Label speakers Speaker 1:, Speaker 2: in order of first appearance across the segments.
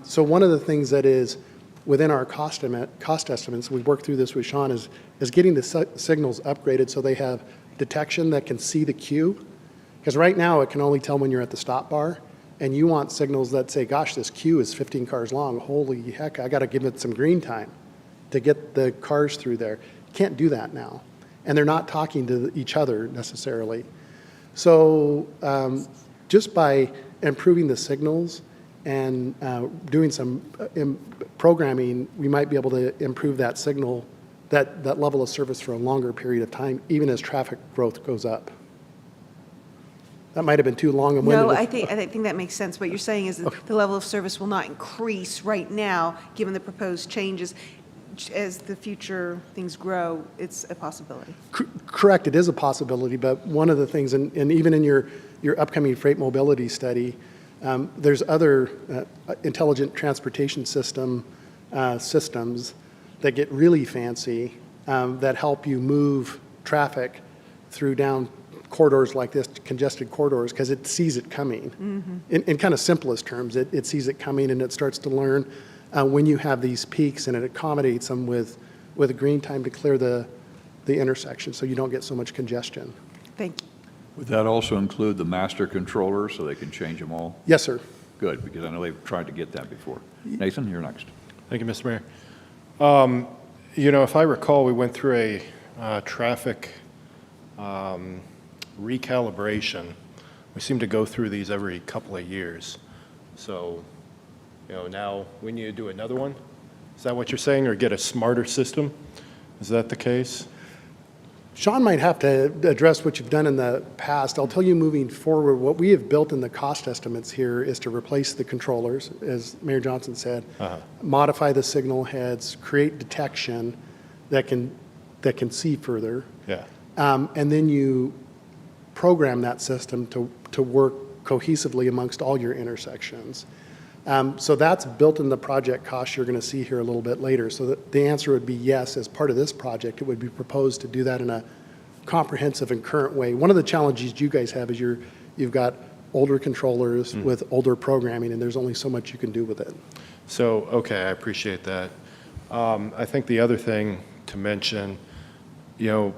Speaker 1: So one of the things that is within our cost estimates, we worked through this with Sean, is getting the signals upgraded so they have detection that can see the queue. Because right now it can only tell when you're at the stop bar, and you want signals that say, gosh, this queue is 15 cars long. Holy heck, I got to give it some green time to get the cars through there. Can't do that now. And they're not talking to each other necessarily. So just by improving the signals and doing some programming, we might be able to improve that signal, that level of service for a longer period of time, even as traffic growth goes up. That might have been too long and winded.
Speaker 2: No, I think that makes sense. What you're saying is that the level of service will not increase right now, given the proposed changes. As the future things grow, it's a possibility.
Speaker 1: Correct, it is a possibility, but one of the things, and even in your upcoming freight mobility study, there's other intelligent transportation systems that get really fancy that help you move traffic through down corridors like this, congested corridors, because it sees it coming. Mm-hmm. In kind of simplest terms, it sees it coming and it starts to learn when you have these peaks, and it accommodates them with a green time to clear the intersection so you don't get so much congestion.
Speaker 2: Thank you.
Speaker 3: Would that also include the master controller so they can change them all?
Speaker 1: Yes, sir.
Speaker 3: Good, because I know they've tried to get that before. Nathan, you're next.
Speaker 4: Thank you, Mr. Mayor. You know, if I recall, we went through a traffic recalibration. We seem to go through these every couple of years. So, you know, now we need to do another one. Is that what you're saying, or get a smarter system? Is that the case?
Speaker 1: Sean might have to address what you've done in the past. I'll tell you, moving forward, what we have built in the cost estimates here is to replace the controllers, as Mayor Johnson said, modify the signal heads, create detection that can see further.
Speaker 4: Yeah.
Speaker 1: And then you program that system to work cohesively amongst all your intersections. So that's built in the project cost you're going to see here a little bit later. So the answer would be yes. As part of this project, it would be proposed to do that in a comprehensive and current way. One of the challenges you guys have is you've got older controllers with older programming, and there's only so much you can do with it.
Speaker 4: So, okay, I appreciate that. I think the other thing to mention, you know,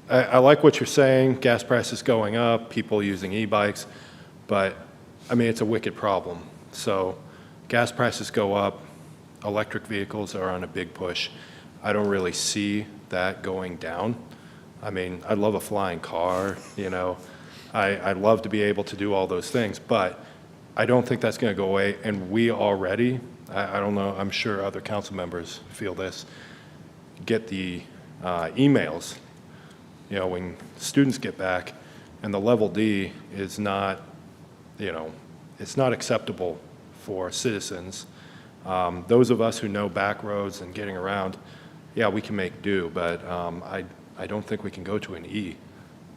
Speaker 4: I like what you're saying, gas prices going up, people using e-bikes, but I mean, it's a wicked problem. So gas prices go up, electric vehicles are on a big push. I don't really see that going down. I mean, I love a flying car, you know. I'd love to be able to do all those things, but I don't think that's going to go away. And we already, I don't know, I'm sure other council members feel this, get the emails, you know, when students get back, and the level D is not, you know, it's not acceptable for citizens. Those of us who know back roads and getting around, yeah, we can make do, but I don't think we can go to an E.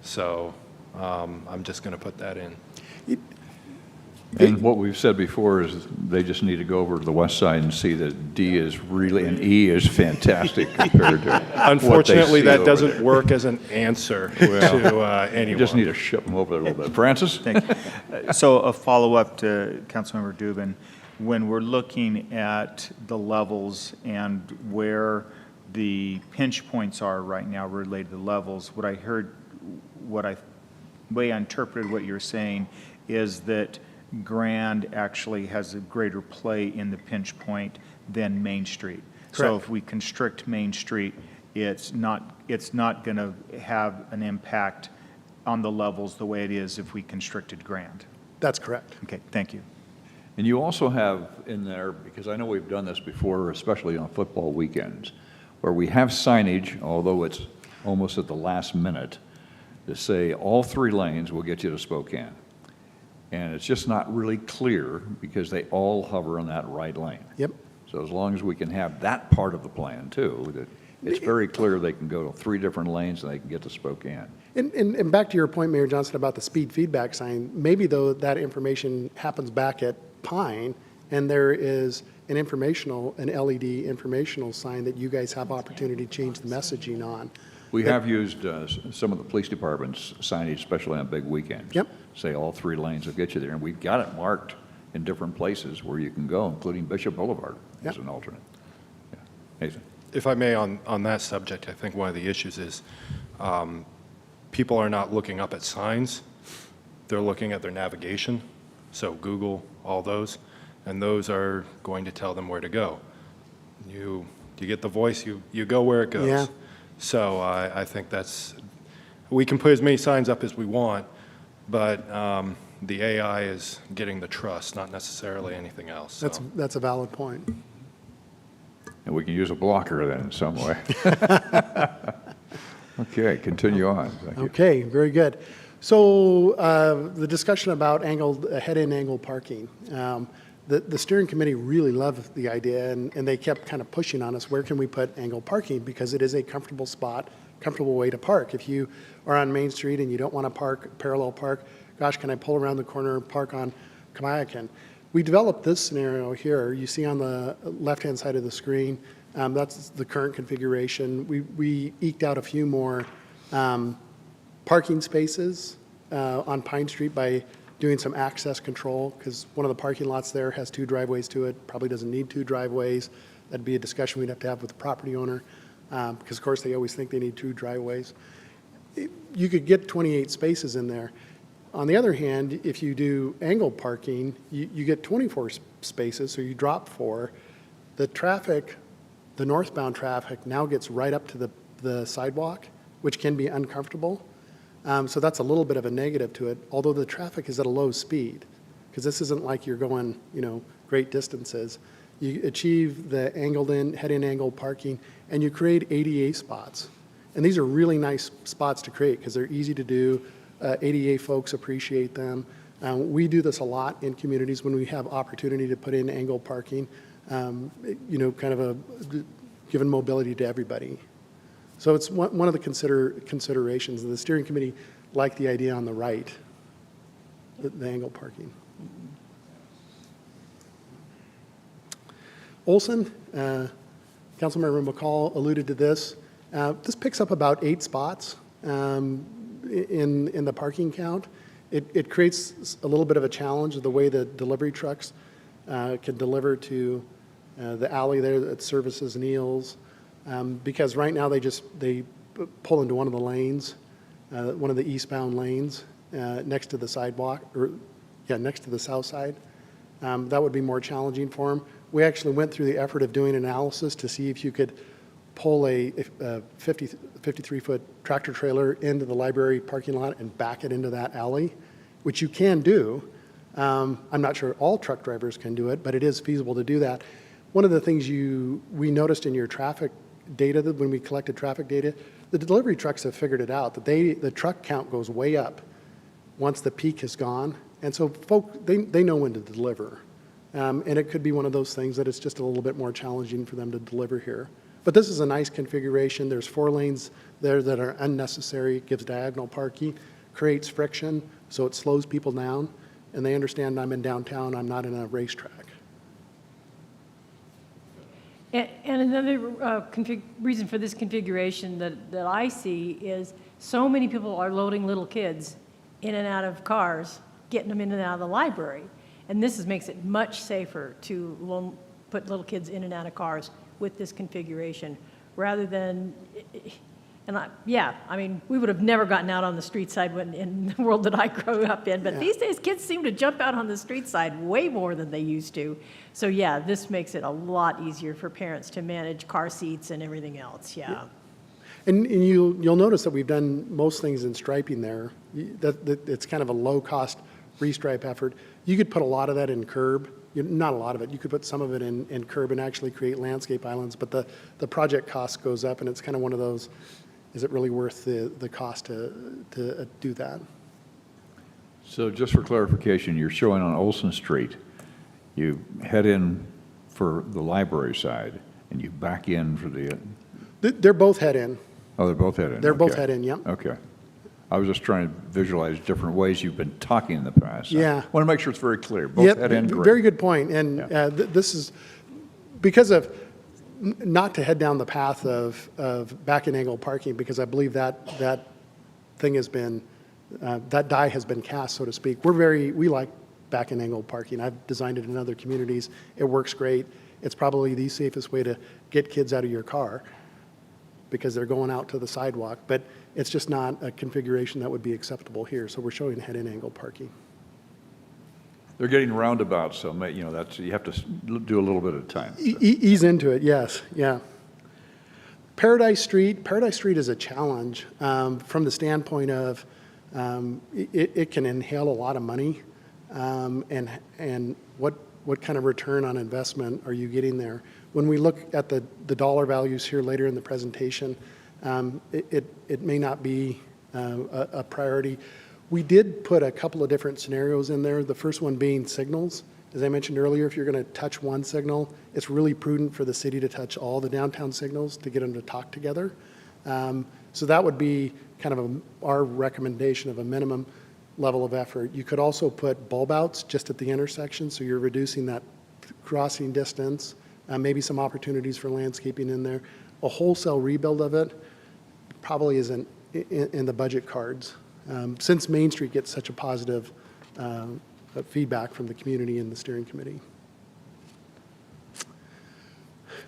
Speaker 4: So I'm just going to put that in.
Speaker 3: And what we've said before is they just need to go over to the west side and see that D is really, and E is fantastic compared to
Speaker 4: Unfortunately, that doesn't work as an answer to anyone.
Speaker 3: You just need to ship them over there a little bit. Francis?
Speaker 5: Thank you. So a follow-up to Councilmember Dubin. When we're looking at the levels and where the pinch points are right now related to levels, what I way I interpreted what you're saying is that Grand actually has a greater play in the pinch point than Main Street.
Speaker 1: Correct.
Speaker 5: So if we constrict Main Street, it's not going to have an impact on the levels the way it is if we constricted Grand.
Speaker 1: That's correct.
Speaker 5: Okay, thank you.
Speaker 3: And you also have in there, because I know we've done this before, especially on football weekends, where we have signage, although it's almost at the last minute, to say all 3 lanes will get you to Spokane. And it's just not really clear because they all hover on that right lane.
Speaker 1: Yep.
Speaker 3: So as long as we can have that part of the plan too, that it's very clear they can go to 3 different lanes and they can get to Spokane.
Speaker 1: And back to your point, Mayor Johnson, about the speed feedback sign, maybe though that information happens back at Pine and there is an LED informational sign that you guys have opportunity to change the messaging on.
Speaker 3: We have used some of the police departments' signage, especially on big weekends.
Speaker 1: Yep.
Speaker 3: Say all 3 lanes will get you there, and we've got it marked in different places where you can go, including Bishop Boulevard as
Speaker 1: Yep.
Speaker 3: an alternate. Yeah. Nathan?
Speaker 4: If I may, on that subject, I think one of the issues is people are not looking up at signs. They're looking at their navigation, so Google, all those, and those are going to tell them where to go. You get the voice, you go where it goes.
Speaker 1: Yeah.
Speaker 4: So I think we can put as many signs up as we want, but the AI is getting the trust, not necessarily anything else. So.
Speaker 1: That's a valid point.
Speaker 3: And we can use a blocker then in some way. Okay, continue on. Thank you.
Speaker 1: Okay, very good. So the discussion about head-in angle parking. The steering committee really loved the idea, and they kept kind of pushing on us, where can we put angle parking? Because it is a comfortable spot, comfortable way to park. If you are on Main Street and you don't want to parallel park, gosh, can I pull around the corner and park on Kamayakan? We developed this scenario here. You see on the left-hand side of the screen, that's the current configuration. We eked out a few more parking spaces on Pine Street by doing some access control, because one of the parking lots there has 2 driveways to it, probably doesn't need 2 driveways. That'd be a discussion we'd have to have with the property owner, because of course they always think they need 2 driveways. You could get 28 spaces in there. On the other hand, if you do angle parking, you get 24 spaces, so you drop 4. The traffic, the northbound traffic, now gets right up to the sidewalk, which can be uncomfortable. So that's a little bit of a negative to it, although the traffic is at a low speed, because this isn't like you're going, great distances. You achieve the head-in angle parking, and you create ADA spots. And these are really nice spots to create because they're easy to do. ADA folks appreciate them. We do this a lot in communities when we have opportunity to put in angle parking, kind of given mobility to everybody. So it's one of the considerations. The steering committee liked the idea on the right, the angle parking. Olson, Councilmember McCall alluded to this. This picks up about 8 spots in the parking count. It creates a little bit of a challenge of the way the delivery trucks can deliver to the alley there that services Neal's. Because right now they pull into one of the lanes, one of the eastbound lanes next to the sidewalk, next to the south side. That would be more challenging for them. We actually went through the effort of doing analysis to see if you could pull a 53-foot tractor trailer into the library parking lot and back it into that alley, which you can do. I'm not sure all truck drivers can do it, but it is feasible to do that. One of the things we noticed in your traffic data, that when we collected traffic data, the delivery trucks have figured it out, that the truck count goes way up once the peak is gone. And so they know when to deliver. And it could be one of those things that it's just a little bit more challenging for them to deliver here. But this is a nice configuration. There's 4 lanes there that are unnecessary. It gives diagonal parking, creates friction, so it slows people down. And they understand I'm in downtown, I'm not in a racetrack.
Speaker 6: And another reason for this configuration that I see is so many people are loading little kids in and out of cars, getting them in and out of the library. And this makes it much safer to put little kids in and out of cars with this configuration, rather than, we would have never gotten out on the street side in the world that I grew up in, but these days kids seem to jump out on the street side way more than they used to. So yeah, this makes it a lot easier for parents to manage car seats and everything else, yeah.
Speaker 1: And you'll notice that we've done most things in striping there. It's kind of a low-cost restripe effort. You could put a lot of that in curb. Not a lot of it. You could put some of it in curb and actually create landscape islands, but the project cost goes up, and it's kind of one of those, is it really worth the cost to do that?
Speaker 3: So just for clarification, you're showing on Olson Street, you head in for the library side, and you back in for the...
Speaker 1: They're both head in.
Speaker 3: Oh, they're both head in?
Speaker 1: They're both
Speaker 3: Okay.
Speaker 1: head in, yep.
Speaker 3: Okay. I was just trying to visualize different ways you've been talking in the past.
Speaker 1: Yeah.
Speaker 3: I want to make sure it's very clear. Both
Speaker 1: Yep,
Speaker 3: head in, great.
Speaker 1: very good point. And
Speaker 3: Yeah.
Speaker 1: this is because of not to head down the path of back and angle parking, because I believe that thing has been, that die has been cast, so to speak. We like back and angle parking. I've designed it in other communities. It works great. It's probably the safest way to get kids out of your car because they're going out to the sidewalk, but it's just not a configuration that would be acceptable here. So we're showing head and angle parking.
Speaker 3: They're getting roundabouts, so, that's, you have to do a little bit at a time. So.
Speaker 1: Ease into it, yes, yeah. Paradise Street is a challenge from the standpoint of it can inhale a lot of money, and what kind of return on investment are you getting there? When we look at the dollar values here later in the presentation, it may not be a priority. We did put a couple of different scenarios in there, the first one being signals. As I mentioned earlier, if you're going to touch one signal, it's really prudent for the city to touch all the downtown signals to get them to talk together. So that would be kind of our recommendation of a minimum level of effort. You could also put bulb outs just at the intersection, so you're reducing that crossing distance, maybe some opportunities for landscaping in there. A wholesale rebuild of it probably isn't in the budget cards. Since Main Street gets such a positive feedback from the community and the steering committee.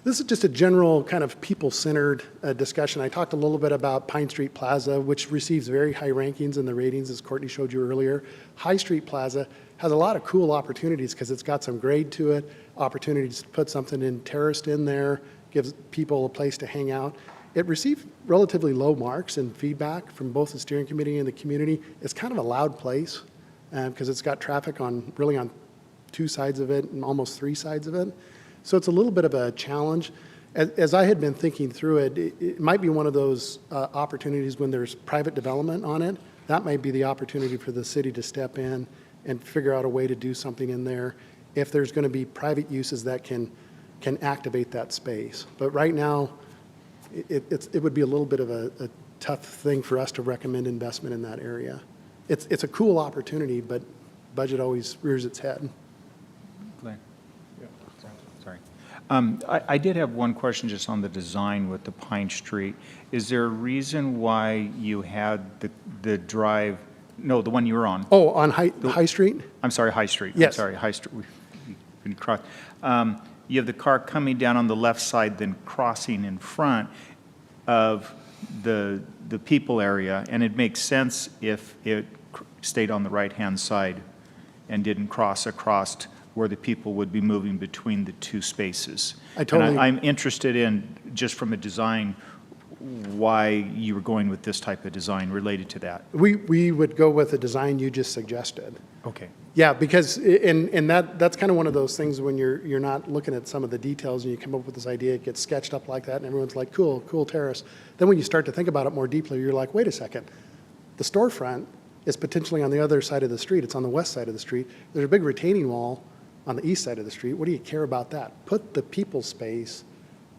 Speaker 1: This is just a general kind of people-centered discussion. I talked a little bit about Pine Street Plaza, which receives very high rankings in the ratings, as Courtney showed you earlier. High Street Plaza has a lot of cool opportunities because it's got some grade to it, opportunities to put something in terraced in there, gives people a place to hang out. It received relatively low marks and feedback from both the steering committee and the community. It's kind of a loud place because it's got traffic on two sides of it and almost three sides of it. So it's a little bit of a challenge. As I had been thinking through it, it might be one of those opportunities when there's private development on it. That might be the opportunity for the city to step in and figure out a way to do something in there if there's going to be private uses that can activate that space. But right now, it would be a little bit of a tough thing for us to recommend investment in that area. It's a cool opportunity, but budget always rears its head.
Speaker 5: Glenn? Sorry. I did have one question just on the design with the Pine Street. Is there a reason why you had the drive, no, the one you were on?
Speaker 1: Oh, on High Street?
Speaker 5: I'm sorry, High Street.
Speaker 1: Yes.
Speaker 5: I'm sorry, High Street. We crossed. You have the car coming down on the left side, then crossing in front of the people area, and it makes sense if it stayed on the right-hand side and didn't cross across where the people would be moving between the two spaces. I'm interested in, just from a design, why you were going with this type of design related to that.
Speaker 1: We would go with the design you just suggested.
Speaker 5: Okay.
Speaker 1: Yeah, because that's kind of one of those things when you're not looking at some of the details and you come up with this idea, it gets sketched up like that, and everyone's like, cool terrace. Then when you start to think about it more deeply, you're like, wait a second, the storefront is potentially on the other side of the street. It's on the west side of the street. There's a big retaining wall on the east side of the street. What do you care about that? Put the people space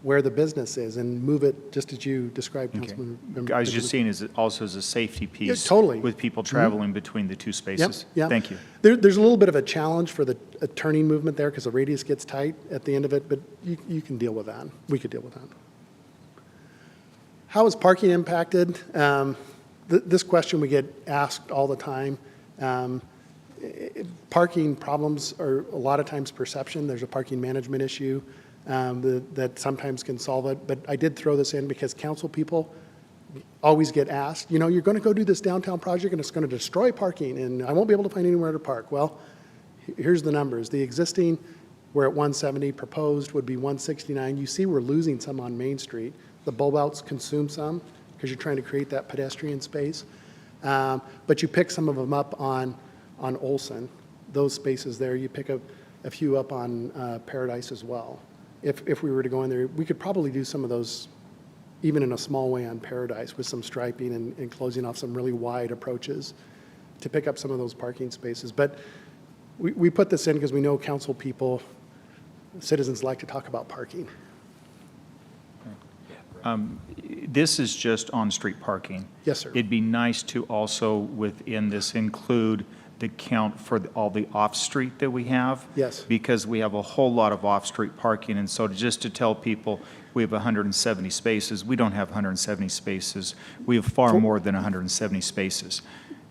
Speaker 1: where the business is and move it just as you described,
Speaker 5: Okay.
Speaker 1: Councilman.
Speaker 5: I was just seeing it also as a safety piece.
Speaker 1: Yeah, totally.
Speaker 5: With people traveling between the two spaces.
Speaker 1: Yeah.
Speaker 5: Thank you.
Speaker 1: There's a little bit of a challenge for the turning movement there because the radius gets tight at the end of it, but you can deal with that. We could deal with that. How is parking impacted? This question we get asked all the time. Parking problems are a lot of times perception. There's a parking management issue that sometimes can solve it. But I did throw this in because council people always get asked, you're going to go do this downtown project and it's going to destroy parking and I won't be able to find anywhere to park. Well, here's the numbers. The existing, we're at 170, proposed would be 169. You see we're losing some on Main Street. The bulb outs consume some because you're trying to create that pedestrian space. But you pick some of them up on Olson, those spaces there. You pick up a few up on Paradise as well. If we were to go in there, we could probably do some of those even in a small way on Paradise with some striping and closing off some really wide approaches to pick up some of those parking spaces. But we put this in because we know council people, citizens like to talk about parking.
Speaker 5: This is just on-street parking.
Speaker 1: Yes, sir.
Speaker 5: It'd be nice to also, within this, include the count for all the off-street that we have.
Speaker 1: Yes.
Speaker 5: Because we have a whole lot of off-street parking, and so just to tell people, we have 170 spaces. We don't have 170 spaces. We have far more than 170 spaces.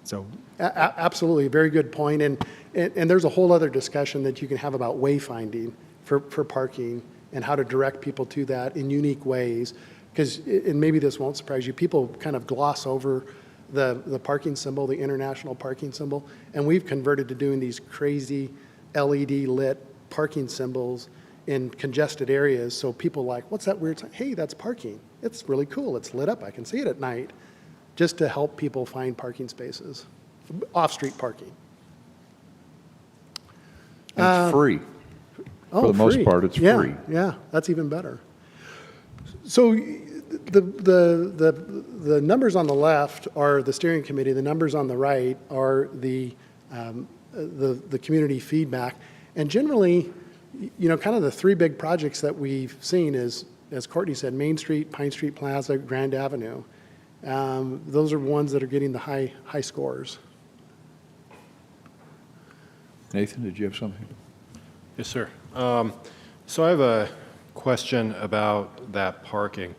Speaker 5: So.
Speaker 1: Absolutely, very good point. And and there's a whole other discussion that you can have about wayfinding for parking and how to direct people to that in unique ways. Because, and maybe this won't surprise you, people kind of gloss over the parking symbol, the international parking symbol, and we've converted to doing these crazy LED lit parking symbols in congested areas, so people like, what's that weird sign? Hey, that's parking. It's really cool. It's lit up. I can see it at night, just to help people find parking spaces, off-street parking.
Speaker 3: And it's free. For the most
Speaker 1: free.
Speaker 3: part, it's
Speaker 1: Yeah,
Speaker 3: free.
Speaker 1: Yeah, that's even better. So the numbers on the left are the steering committee. The numbers on the right are the community feedback. And generally, kind of the three big projects that we've seen is, as Courtney said, Main Street, Pine Street Plaza, Grand Avenue. Those are ones that are getting the high scores.
Speaker 3: Nathan, did you have something?
Speaker 4: Yes, sir. So I have a question about that parking.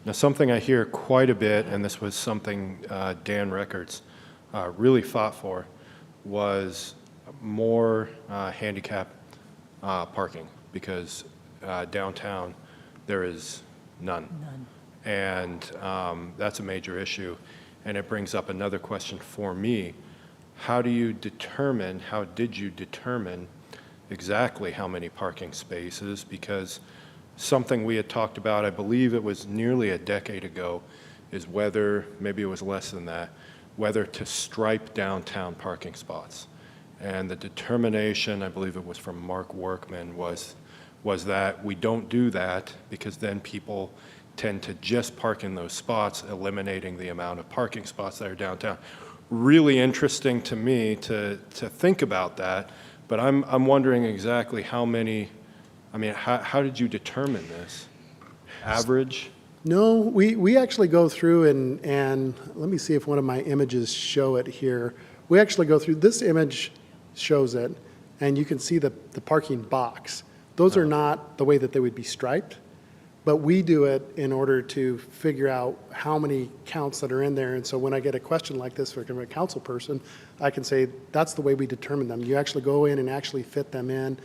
Speaker 4: Now, something I hear quite a bit, and this was something Dan Records really fought for, was more handicap parking, because downtown there is none. And that's a major issue. And it brings up another question for me. How did you determine exactly how many parking spaces? Because something we had talked about, I believe it was nearly a decade ago, is whether, maybe it was less than that, whether to stripe downtown parking spots. And the determination, I believe it was from Mark Workman, was that we don't do that because then people tend to just park in those spots, eliminating the amount of parking spots that are downtown. Really interesting to me to think about that, but I'm wondering exactly how many, how did you determine this? Average?
Speaker 1: No, we actually go through and let me see if one of my images show it here. We actually go through, this image shows it, and you can see the parking box. Those are not the way that they would be striped, but we do it in order to figure out how many counts that are in there. And so when I get a question like this from a council person, I can say, that's the way we determine them. You actually go in and actually fit them in.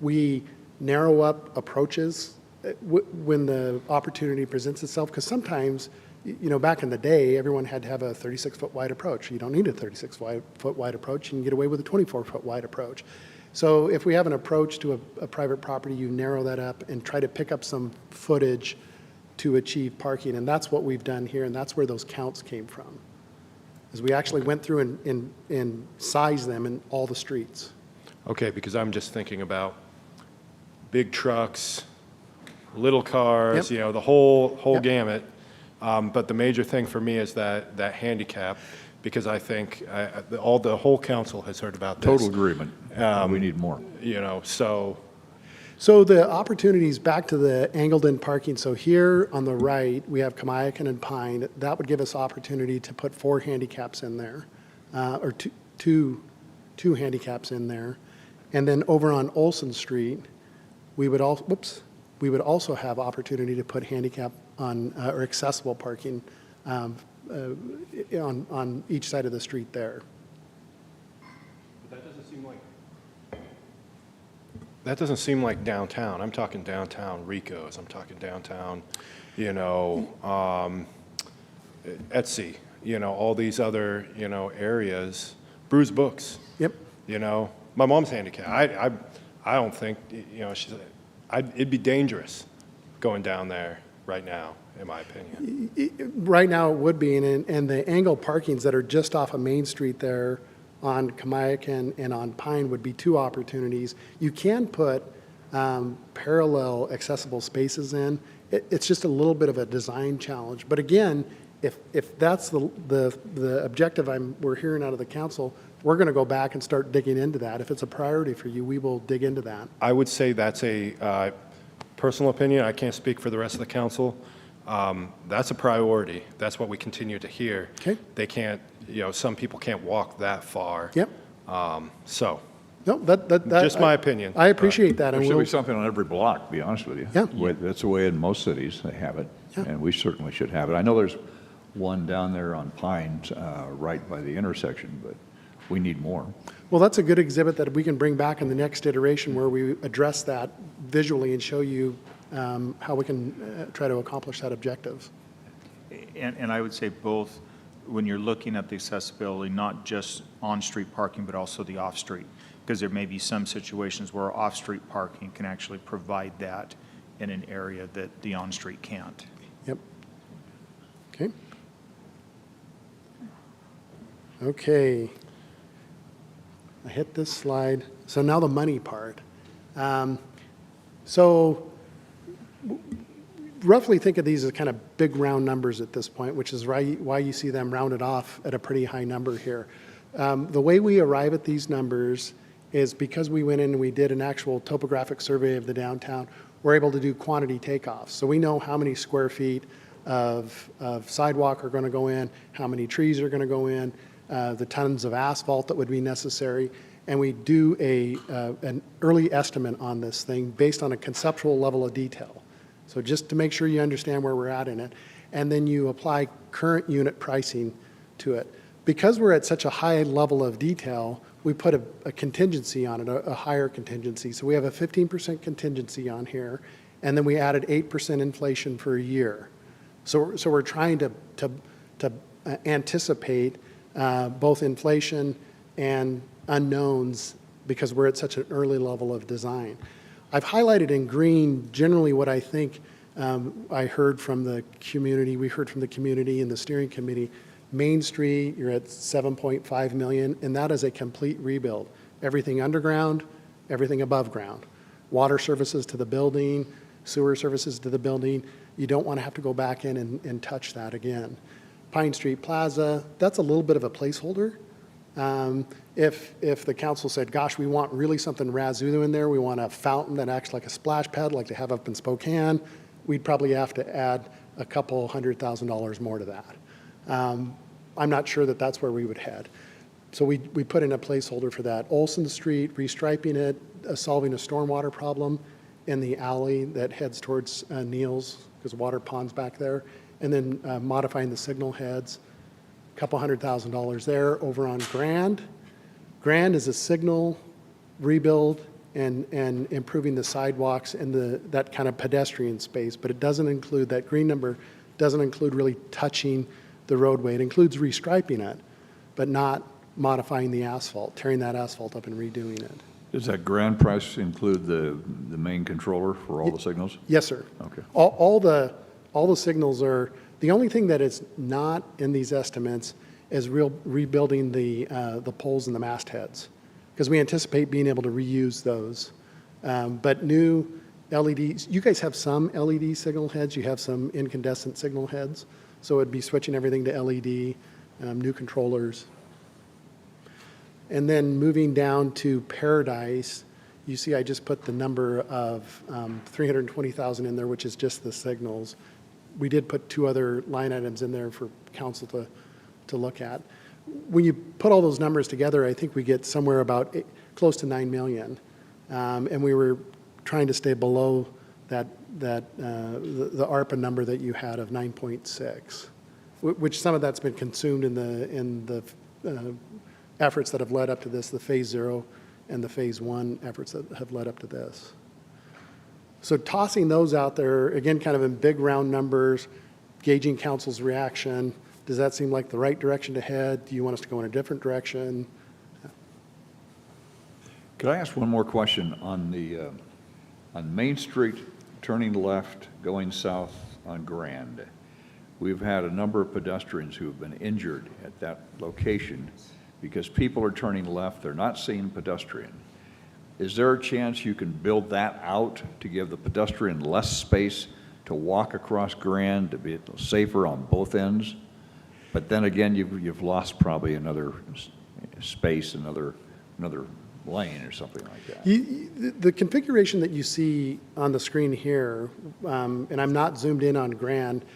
Speaker 1: We narrow up approaches when the opportunity presents itself, because sometimes, back in the day, everyone had to have a 36-foot wide approach. You don't need a 36-foot wide approach. You can get away with a 24-foot wide approach. So if we have an approach to a private property, you narrow that up and try to pick up some footage to achieve parking. And that's what we've done here, and that's where those counts came from, is we actually went through and sized them in all the streets.
Speaker 4: Okay, because I'm just thinking about big trucks, little cars,
Speaker 1: Yep.
Speaker 4: the whole
Speaker 1: Yep.
Speaker 4: gamut. But the major thing for me is that handicap, because I think the whole council has heard about this.
Speaker 3: Total agreement. We need more.
Speaker 1: So the opportunities, back to the angled-in parking, so here on the right, we have Kamiakin and Pine. That would give us opportunity to put 4 handicaps in there, or two handicaps in there. And then over on Olson Street, we would also have opportunity to put handicap on, or accessible parking on each side of the street there.
Speaker 4: But that doesn't seem like downtown. I'm talking downtown Rico's. I'm talking downtown, Etsy, all these other, areas. Bruce Books.
Speaker 1: Yep.
Speaker 4: My mom's handicapped. I don't think, it'd be dangerous going down there right now, in my opinion.
Speaker 1: Right now it would be, and the angle parkings that are just off of Main Street there on Kamiakin and on Pine would be 2 opportunities. You can put parallel accessible spaces in. It's just a little bit of a design challenge. But again, if that's the objective we're hearing out of the council, we're going to go back and start digging into that. If it's a priority for you, we will dig into that.
Speaker 4: I would say that's a personal opinion. I can't speak for the rest of the council. That's a priority. That's what we continue to hear.
Speaker 1: Okay.
Speaker 4: They can't, some people can't walk that far.
Speaker 1: Yep.
Speaker 4: So,
Speaker 1: No, that
Speaker 4: just my opinion.
Speaker 1: I appreciate that.
Speaker 3: There
Speaker 1: And
Speaker 3: should
Speaker 1: we'll,
Speaker 3: be something on every block, to be honest with you.
Speaker 1: Yeah.
Speaker 3: That's the way in most cities they have it,
Speaker 1: Yeah.
Speaker 3: and we certainly should have it. I know there's one down there on Pines, right by the intersection, but we need more.
Speaker 1: Well, that's a good exhibit that we can bring back in the next iteration where we address that visually and show you how we can try to accomplish that objective.
Speaker 5: And I would say both, when you're looking at the accessibility, not just on-street parking, but also the off-street, because there may be some situations where off-street parking can actually provide that in an area that the on-street can't.
Speaker 1: Yep. Okay. Okay. I hit this slide. So now the money part. So roughly think of these as kind of big round numbers at this point, which is why you see them rounded off at a pretty high number here. The way we arrive at these numbers is because we went in and we did an actual topographic survey of the downtown, we're able to do quantity takeoffs. So we know how many square feet of sidewalk are going to go in, how many trees are going to go in, the tons of asphalt that would be necessary, and we do an early estimate on this thing based on a conceptual level of detail. So just to make sure you understand where we're at in it, and then you apply current unit pricing to it. Because we're at such a high level of detail, we put a contingency on it, a higher contingency. So we have a 15% contingency on here, and then we added 8% inflation for a year. So we're trying to anticipate both inflation and unknowns because we're at such an early level of design. I've highlighted in green generally what I think I heard from the community. We heard from the community and the steering committee. Main Street, you're at 7.5 million, and that is a complete rebuild. Everything underground, everything above ground. Water services to the building, sewer services to the building. You don't want to have to go back in and touch that again. Pine Street Plaza, that's a little bit of a placeholder. If the council said, gosh, we want really something razoo in there, we want a fountain that acts like a splash pad like they have up in Spokane, we'd probably have to add a couple $100,000 more to that. I'm not sure that that's where we would head. So we put in a placeholder for that. Olson Street, restriping it, solving a stormwater problem in the alley that heads towards Neal's, because water ponds back there, and then modifying the signal heads. A couple $100,000 there. Over on Grand. Grand is a signal rebuild and improving the sidewalks and that kind of pedestrian space, but it doesn't include, that green number doesn't include really touching the roadway. It includes restriping it, but not modifying the asphalt, tearing that asphalt up and redoing it.
Speaker 3: Does that grand price include the main controller for all the signals?
Speaker 1: Yes, sir.
Speaker 3: Okay.
Speaker 1: All the signals are, the only thing that is not in these estimates is rebuilding the poles and the mastheads, because we anticipate being able to reuse those. But new LEDs, you guys have some LED signal heads, you have some incandescent signal heads, so it'd be switching everything to LED, new controllers. And then moving down to Paradise, you see I just put the number of 320,000 in there, which is just the signals. We did put two other line items in there for council to look at. When you put all those numbers together, I think we get somewhere about close to 9 million. And we were trying to stay below the ARPA number that you had of 9.6, which some of that's been consumed in the efforts that have led up to this, the phase 0 and the phase 1 efforts that have led up to this. So tossing those out there, again, kind of in big round numbers, gauging council's reaction. Does that seem like the right direction to head? Do you want us to go in a different direction?
Speaker 3: Could I ask one more question on on Main Street, turning left, going south on Grand? We've had a number of pedestrians who have been injured at that location because people are turning left, they're not seeing pedestrian. Is there a chance you can build that out to give the pedestrian less space to walk across Grand, to be safer on both ends? But then again, you've lost probably another space, another lane or something like that.
Speaker 1: The configuration that you see on the screen here, and I'm not zoomed in on Grand,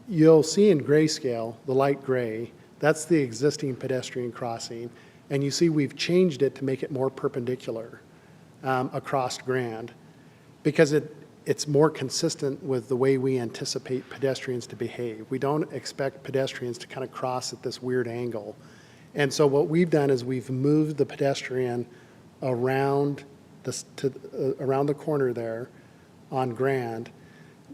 Speaker 1: you'll see in grayscale, the light gray, that's the existing pedestrian crossing. And you see we've changed it to make it more perpendicular across Grand, because it's more consistent with the way we anticipate pedestrians to behave. We don't expect pedestrians to kind of cross at this weird angle. And so what we've done is we've moved the pedestrian around around the corner there on Grand.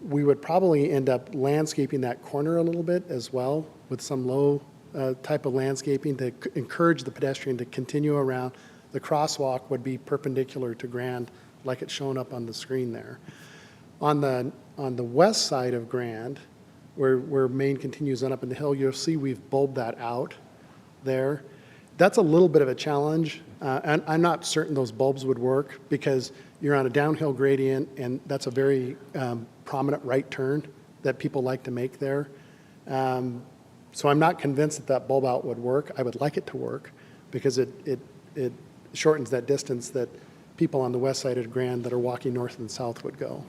Speaker 1: We would probably end up landscaping that corner a little bit as well with some low type of landscaping to encourage the pedestrian to continue around. The crosswalk would be perpendicular to Grand, like it's shown up on the screen there. On the west side of Grand, where Main continues on up in the hill, you'll see we've bulbed that out there. That's a little bit of a challenge, and I'm not certain those bulbs would work because you're on a downhill gradient, and that's a very prominent right turn that people like to make there. So I'm not convinced that bulb out would work. I would like it to work because it shortens that distance that people on the west side of Grand that are walking north and south would go.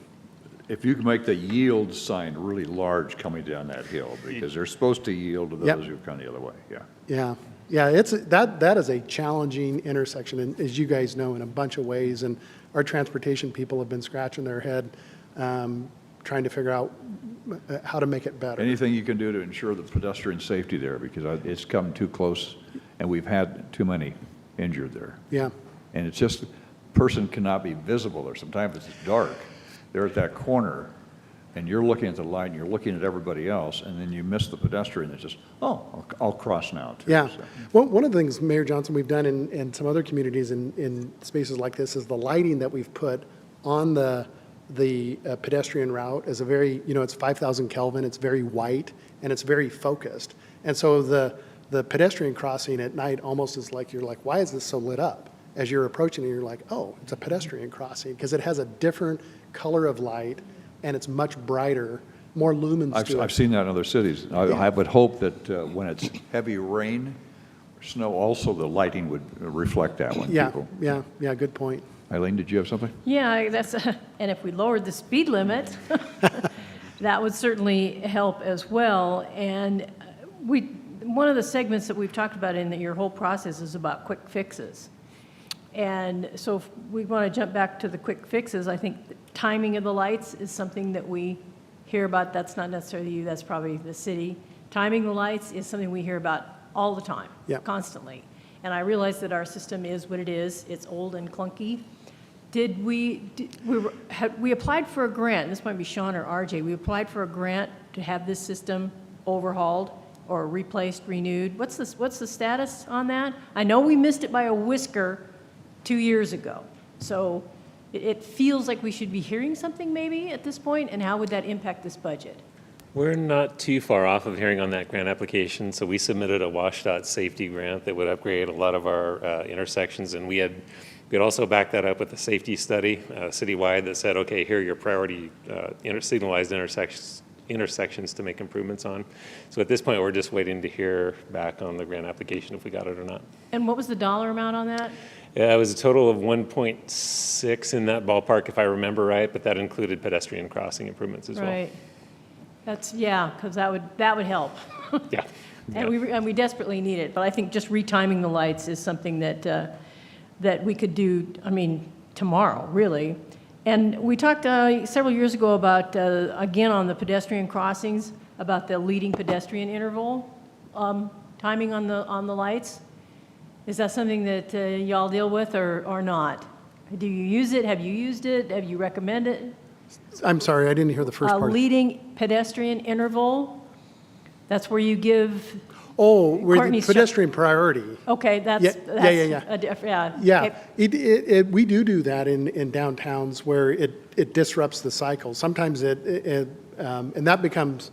Speaker 3: If you can make the yield sign really large coming down that hill, because they're supposed to yield to
Speaker 1: Yep.
Speaker 3: those who come the other way, yeah.
Speaker 1: Yeah, that is a challenging intersection, and as you guys know, in a bunch of ways, and our transportation people have been scratching their head trying to figure out how to make it better.
Speaker 3: Anything you can do to ensure the pedestrian safety there, because it's come too close, and we've had too many injured there.
Speaker 1: Yeah,
Speaker 3: And it's just, person cannot be visible there. Sometimes it's dark. They're at that corner, and you're looking at the light, and you're looking at everybody else, and then you miss the pedestrian. It's just, I'll cross now, too.
Speaker 1: yeah.
Speaker 3: So,
Speaker 1: Well, one of the things, Mayor Johnson, we've done in some other communities in spaces like this is the lighting that we've put on the pedestrian route is a very, it's 5,000 Kelvin, it's very white, and it's very focused. And so the pedestrian crossing at night almost is like, you're like, why is this so lit up? As you're approaching it, you're like, oh, it's a pedestrian crossing, because it has a different color of light, and it's much brighter, more lumens to it.
Speaker 3: I've seen that in other cities. I would hope that when it's heavy rain or snow, also the lighting would reflect that when people.
Speaker 1: Yeah, good point.
Speaker 3: Eileen, did you have something?
Speaker 6: Yeah, and if we lowered the speed limit, that would certainly help as well. And one of the segments that we've talked about in your whole process is about quick fixes. And so if we want to jump back to the quick fixes, I think the timing of the lights is something that we hear about. That's not necessarily you, that's probably the city. Timing the lights is something we hear about all the time,
Speaker 1: Yeah.
Speaker 6: constantly. And I realize that our system is what it is. It's old and clunky. We applied for a grant, this might be Sean or RJ, we applied for a grant to have this system overhauled or replaced, renewed. What's the status on that? I know we missed it by a whisker 2 years ago. So it feels like we should be hearing something maybe at this point, and how would that impact this budget?
Speaker 7: We're not too far off of hearing on that grant application, so we submitted a WashDOT safety grant that would upgrade a lot of our intersections, and we had also backed that up with a safety study citywide that said, okay, here are your priority signalized intersections to make improvements on. So at this point, we're just waiting to hear back on the grant application if we got it or not.
Speaker 6: And what was the dollar amount on that?
Speaker 7: Yeah, it was a total of 1.6 in that ballpark, if I remember right, but that included pedestrian crossing improvements as well.
Speaker 6: Right. Because that would help.
Speaker 7: Yeah.
Speaker 6: And we desperately need it, but I think just retiming the lights is something that we could do, tomorrow, really. And we talked several years ago about, again, on the pedestrian crossings, about the leading pedestrian interval timing on the lights. Is that something that y'all deal with or not? Do you use it? Have you used it? Have you recommended it?
Speaker 1: I'm sorry, I didn't hear the first part.
Speaker 6: Leading pedestrian interval, that's where you give,
Speaker 1: Oh, with
Speaker 6: Courtney's
Speaker 1: pedestrian priority.
Speaker 6: okay, that's.
Speaker 1: Yeah.
Speaker 6: Yeah.
Speaker 1: Yeah, we do that in downtowns where it disrupts the cycle. Sometimes and that becomes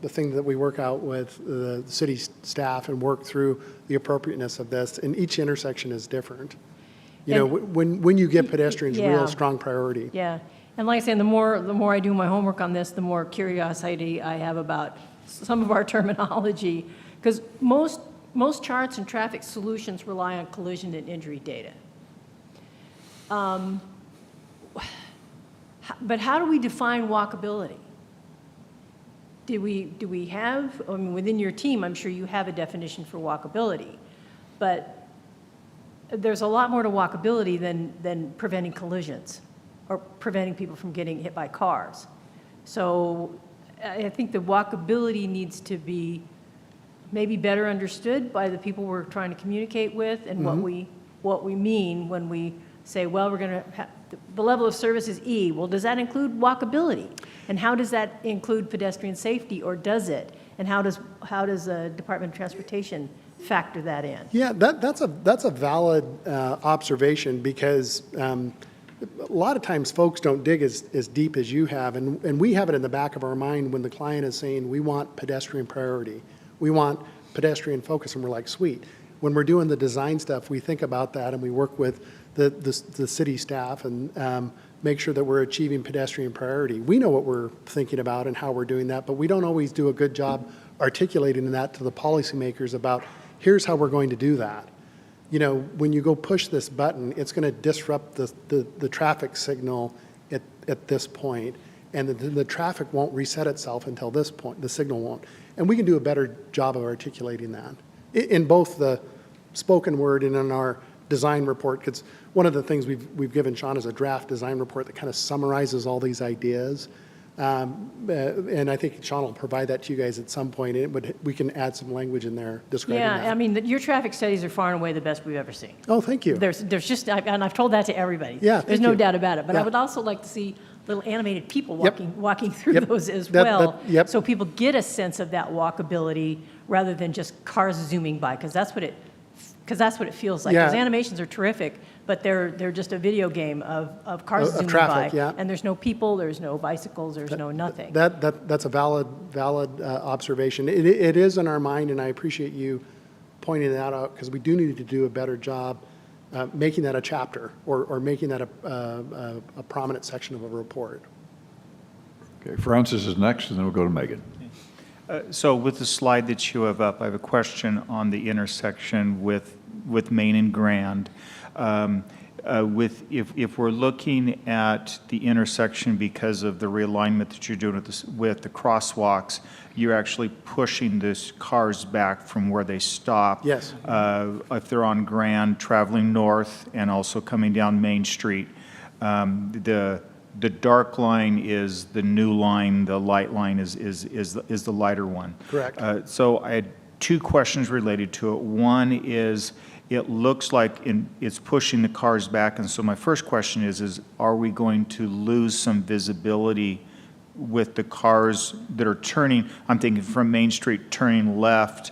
Speaker 1: the thing that we work out with the city staff and work through the appropriateness of this, and each intersection is different. When you give pedestrians
Speaker 6: Yeah.
Speaker 1: real strong priority.
Speaker 6: Yeah, and like I said, the more I do my homework on this, the more curiosity I have about some of our terminology, because most charts and traffic solutions rely on collision and injury data. But how do we define walkability? Do we have, within your team, I'm sure you have a definition for walkability, but there's a lot more to walkability than preventing collisions or preventing people from getting hit by cars. So I think the walkability needs to be maybe better understood by the people we're trying to communicate with, and what we mean when we say, well, we're going to have, the level of service is E. Well, does that include walkability? And how does that include pedestrian safety, or does it? And how does the Department of Transportation factor that in?
Speaker 1: Yeah, that's a valid observation, because a lot of times folks don't dig as deep as you have, and we have it in the back of our mind when the client is saying, we want pedestrian priority, we want pedestrian focus, and we're like, sweet. When we're doing the design stuff, we think about that, and we work with the city staff and make sure that we're achieving pedestrian priority. We know what we're thinking about and how we're doing that, but we don't always do a good job articulating that to the policymakers about, here's how we're going to do that. You know, when you go push this button, it's going to disrupt the traffic signal at this point, and the traffic won't reset itself until this point, the signal won't. And we can do a better job of articulating that in both the spoken word and in our design report, because one of the things we've given Sean is a draft design report that kind of summarizes all these ideas. And I think Sean will provide that to you guys at some point, but we can add some language in there describing that.
Speaker 6: Yeah, I mean, your traffic studies are far and away the best we've ever seen.
Speaker 1: Oh, thank you.
Speaker 6: There's just, and I've told that to everybody.
Speaker 1: Yeah,
Speaker 6: There's
Speaker 1: thank
Speaker 6: no
Speaker 1: you.
Speaker 6: doubt about it. But I
Speaker 1: Yeah.
Speaker 6: would also like to see little animated people
Speaker 1: Yep.
Speaker 6: walking through
Speaker 1: Yep.
Speaker 6: those as
Speaker 1: That-
Speaker 6: well.
Speaker 1: yep.
Speaker 6: So people get a sense of that walkability rather than just cars zooming by, because that's what it feels like.
Speaker 1: Yeah.
Speaker 6: Those animations are terrific, but they're just a video game of cars
Speaker 1: Of
Speaker 6: zooming
Speaker 1: traffic,
Speaker 6: by.
Speaker 1: yeah.
Speaker 6: And there's no people, there's no bicycles, there's no nothing.
Speaker 1: That's a valid observation. It is in our mind, and I appreciate you pointing that out, because we do need to do a better job making that a chapter or making that a prominent section of a report.
Speaker 3: Okay, Francis is next, and then we'll go to Megan.
Speaker 5: So with the slide that you have up, I have a question on the intersection with Main and Grand. If we're looking at the intersection because of the realignment that you're doing with the crosswalks, you're actually pushing these cars back from where they stop.
Speaker 1: Yes.
Speaker 5: If they're on Grand, traveling north, and also coming down Main Street. The dark line is the new line, the light line is the lighter one.
Speaker 1: Correct.
Speaker 5: So I had two questions related to it. One is, it looks like it's pushing the cars back, and so my first question is are we going to lose some visibility with the cars that are turning? I'm thinking from Main Street turning left.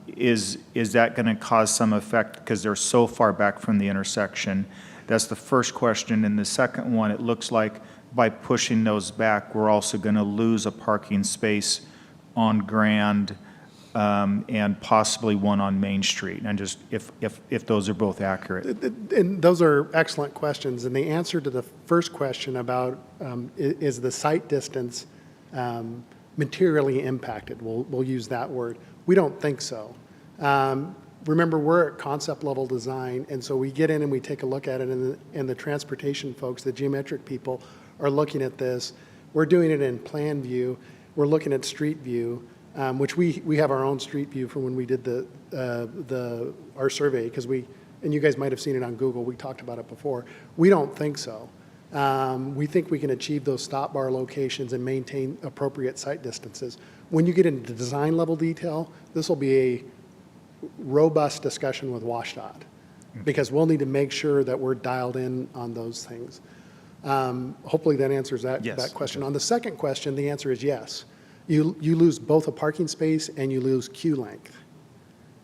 Speaker 5: Is that going to cause some effect because they're so far back from the intersection? That's the first question. And the second one, it looks like by pushing those back, we're also going to lose a parking space on Grand and possibly one on Main Street. And just if those are both accurate.
Speaker 1: And those are excellent questions. And the answer to the first question about is the site distance materially impacted? We'll use that word. We don't think so. Remember, we're at concept level design, and so we get in and we take a look at it, and the transportation folks, the geometric people, are looking at this. We're doing it in plan view. We're looking at street view, which we have our own street view from when we did our survey, because and you guys might have seen it on Google, we talked about it before. We don't think so. We think we can achieve those stop bar locations and maintain appropriate site distances. When you get into design level detail, this will be a robust discussion with WashDOT, because we'll need to make sure that we're dialed in on those things. Hopefully that answers that question. On the second question, the answer is yes. You lose both a parking space and you lose queue length.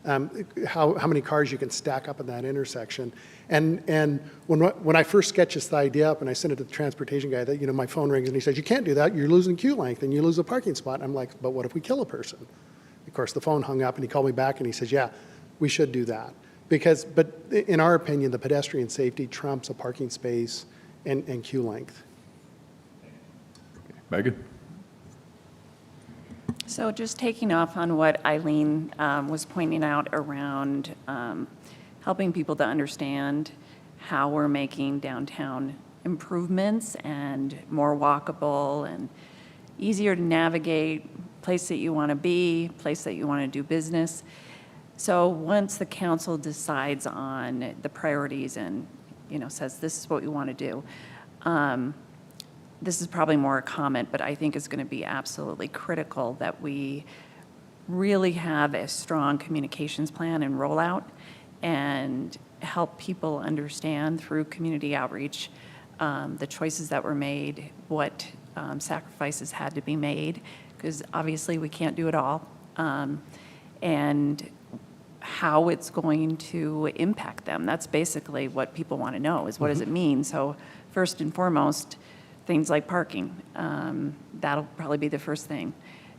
Speaker 1: How many cars you can stack up in that intersection. And when I first sketched this idea up and I sent it to the transportation guy, that my phone rings and he says, you can't do that, you're losing queue length and you lose a parking spot. I'm like, but what if we kill a person? Of course, the phone hung up and he called me back and he says, yeah, we should do that. But in our opinion, the pedestrian safety trumps a parking space and queue length.
Speaker 3: Megan?
Speaker 8: So just taking off on what Eileen was pointing out around helping people to understand how we're making downtown improvements and more walkable and easier to navigate, place that you want to be, place that you want to do business. So once the council decides on the priorities and, says this is what we want to do, this is probably more a comment, but I think it's going to be absolutely critical that we really have a strong communications plan and rollout and help people understand through community outreach the choices that were made, what sacrifices had to be made, because obviously we can't do it all, and how it's going to impact them. That's basically what people want to know, is what does it mean? So first and foremost, things like parking. That'll probably be the first thing.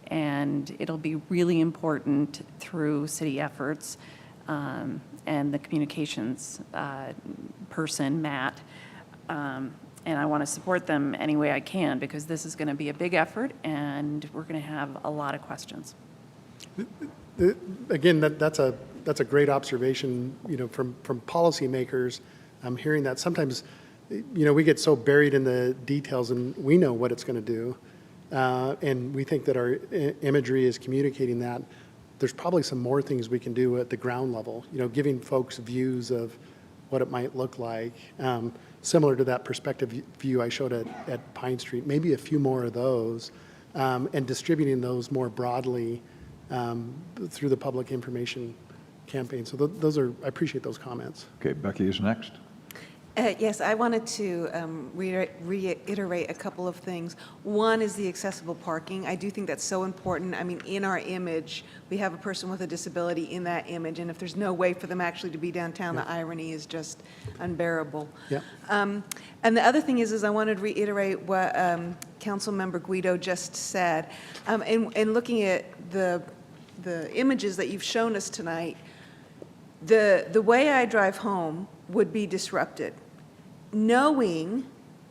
Speaker 8: And it'll be really important through city efforts and the communications person, Matt. And I want to support them any way I can, because this is going to be a big effort and we're going to have a lot of questions.
Speaker 1: Again, that's a great observation, from policymakers. I'm hearing that sometimes, we get so buried in the details and we know what it's going to do. And we think that our imagery is communicating that. There's probably some more things we can do at the ground level, giving folks views of what it might look like. Similar to that perspective view I showed at Pine Street, maybe a few more of those, and distributing those more broadly through the public information campaign. So I appreciate those comments.
Speaker 3: Okay, Becky is next.
Speaker 2: Yes, I wanted to reiterate a couple of things. One is the accessible parking. I do think that's so important. I mean, in our image, we have a person with a disability in that image, and if there's no way for them actually to be downtown, the irony is just unbearable.
Speaker 1: Yeah.
Speaker 2: And the other thing is I wanted to reiterate what Councilmember Guido just said. In looking at the images that you've shown us tonight, the way I drive home would be disrupted. Knowing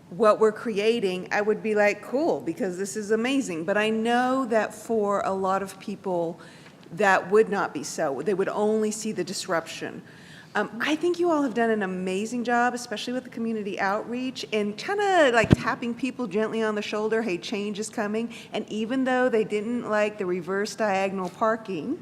Speaker 2: what we're creating, I would be like, cool, because this is amazing. But I know that for a lot of people, that would not be so. They would only see the disruption. I think you all have done an amazing job, especially with the community outreach and kind of like tapping people gently on the shoulder, hey, change is coming. And even though they didn't like the reverse diagonal parking,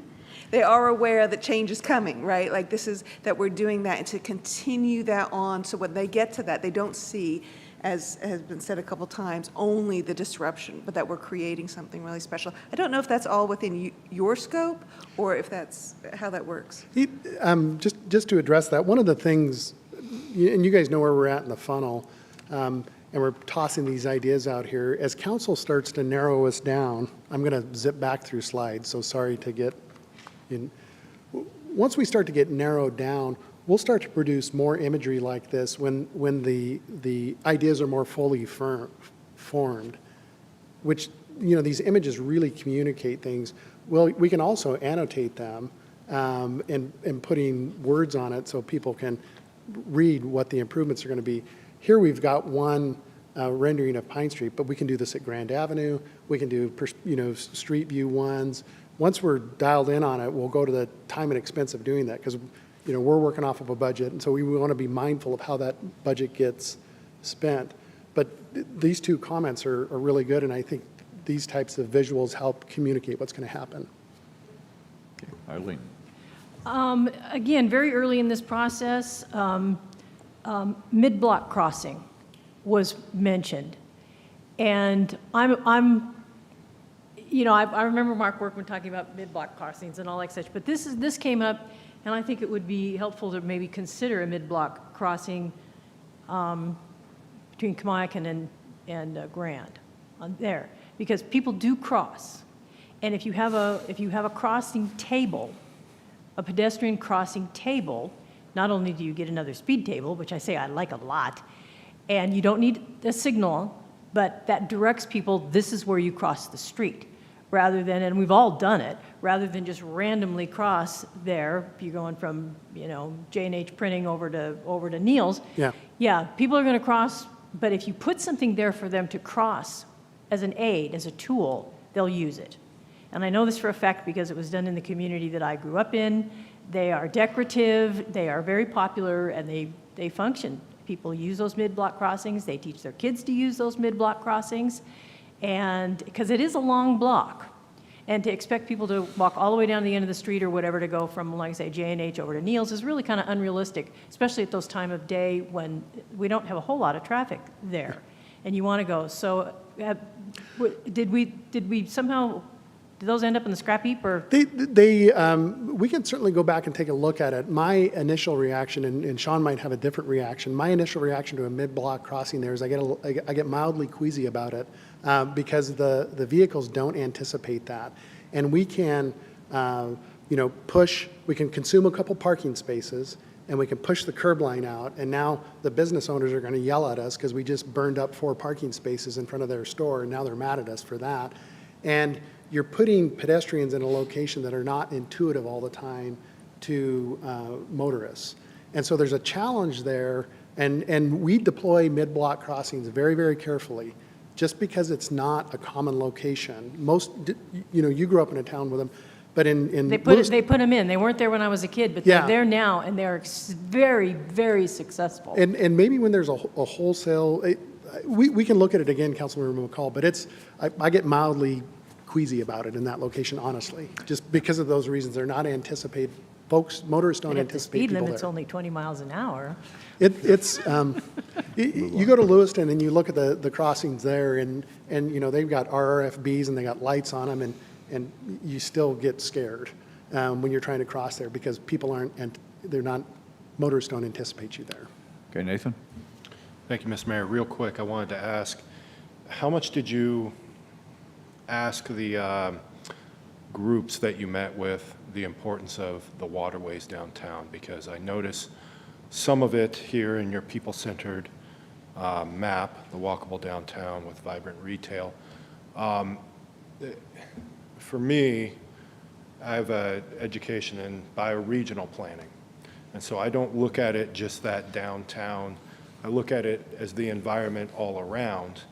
Speaker 2: they are aware that change is coming, right? Like that we're doing that, and to continue that on, so when they get to that, they don't see, as has been said a couple times, only the disruption, but that we're creating something really special. I don't know if that's all within your scope, or if that's how that works.
Speaker 1: Just to address that, one of the things, and you guys know where we're at in the funnel, and we're tossing these ideas out here. As council starts to narrow us down, I'm going to zip back through slides, so sorry to get in. Once we start to get narrowed down, we'll start to produce more imagery like this when the ideas are more fully formed, which, these images really communicate things. Well, we can also annotate them and putting words on it so people can read what the improvements are going to be. Here we've got one rendering of Pine Street, but we can do this at Grand Avenue. We can do, street view ones. Once we're dialed in on it, we'll go to the time and expense of doing that, because we're working off of a budget, and so we want to be mindful of how that budget gets spent. But these two comments are really good, and I think these types of visuals help communicate what's going to happen.
Speaker 3: Okay, Eileen.
Speaker 6: Again, very early in this process, mid-block crossing was mentioned. And I remember Mark Workman talking about mid-block crossings and all like such, but this came up, and I think it would be helpful to maybe consider a mid-block crossing between Kamiakin and Grand on there, because people do cross. And if you have a crossing table, a pedestrian crossing table, not only do you get another speed table, which I say I like a lot, and you don't need a signal, but that directs people, this is where you cross the street, rather than, and we've all done it, rather than just randomly cross there. If you're going from, J&H Printing over to Neal's. Yeah, people are going to cross, but if you put something there for them to cross as an aid, as a tool, they'll use it. And I know this for a fact because it was done in the community that I grew up in. They are decorative, they are very popular, and they function. People use those mid-block crossings. They teach their kids to use those mid-block crossings, and because it is a long block. And to expect people to walk all the way down to the end of the street or whatever to go from, like I say, J&H over to Neal's is really kind of unrealistic, especially at those time of day when we don't have a whole lot of traffic there, and you want to go. So did we somehow Do those end up in the scrap heap, or?
Speaker 1: We can certainly go back and take a look at it. My initial reaction, and Sean might have a different reaction, my initial reaction to a mid-block crossing there is I get mildly queasy about it because the vehicles don't anticipate that. And we can, we can consume a couple parking spaces, and we can push the curb line out, and now the business owners are going to yell at us because we just burned up 4 parking spaces in front of their store, and now they're mad at us for that. And you're putting pedestrians in a location that are not intuitive all the time to motorists. And so there's a challenge there, and we deploy mid-block crossings very, very carefully, just because it's not a common location. Most, you grew up in a town with them, but in
Speaker 6: They put them in. They weren't there when I was a kid, but
Speaker 1: Yeah.
Speaker 6: they're there now, and they're very, very successful.
Speaker 1: And maybe when there's a wholesale, we can look at it again, Councilmember McCall, but I get mildly queasy about it in that location, honestly, just because of those reasons. They're not anticipated. Motorists don't
Speaker 6: And if the
Speaker 1: anticipate
Speaker 6: speed
Speaker 1: people
Speaker 6: limit's
Speaker 1: there.
Speaker 6: only 20 miles an hour.
Speaker 1: You go to Lewiston and you look at the crossings there, and they've got RRFBs and they got lights on them, and you still get scared when you're trying to cross there because people motorists don't anticipate you there.
Speaker 3: Okay, Nathan?
Speaker 4: Thank you, Mr. Mayor. Real quick, I wanted to ask, how much did you ask the groups that you met with the importance of the waterways downtown? Because I notice some of it here in your people-centered map, the walkable downtown with vibrant retail. For me, I have an education in bioregional planning. And so I don't look at it just that downtown. I look at it as the environment all around,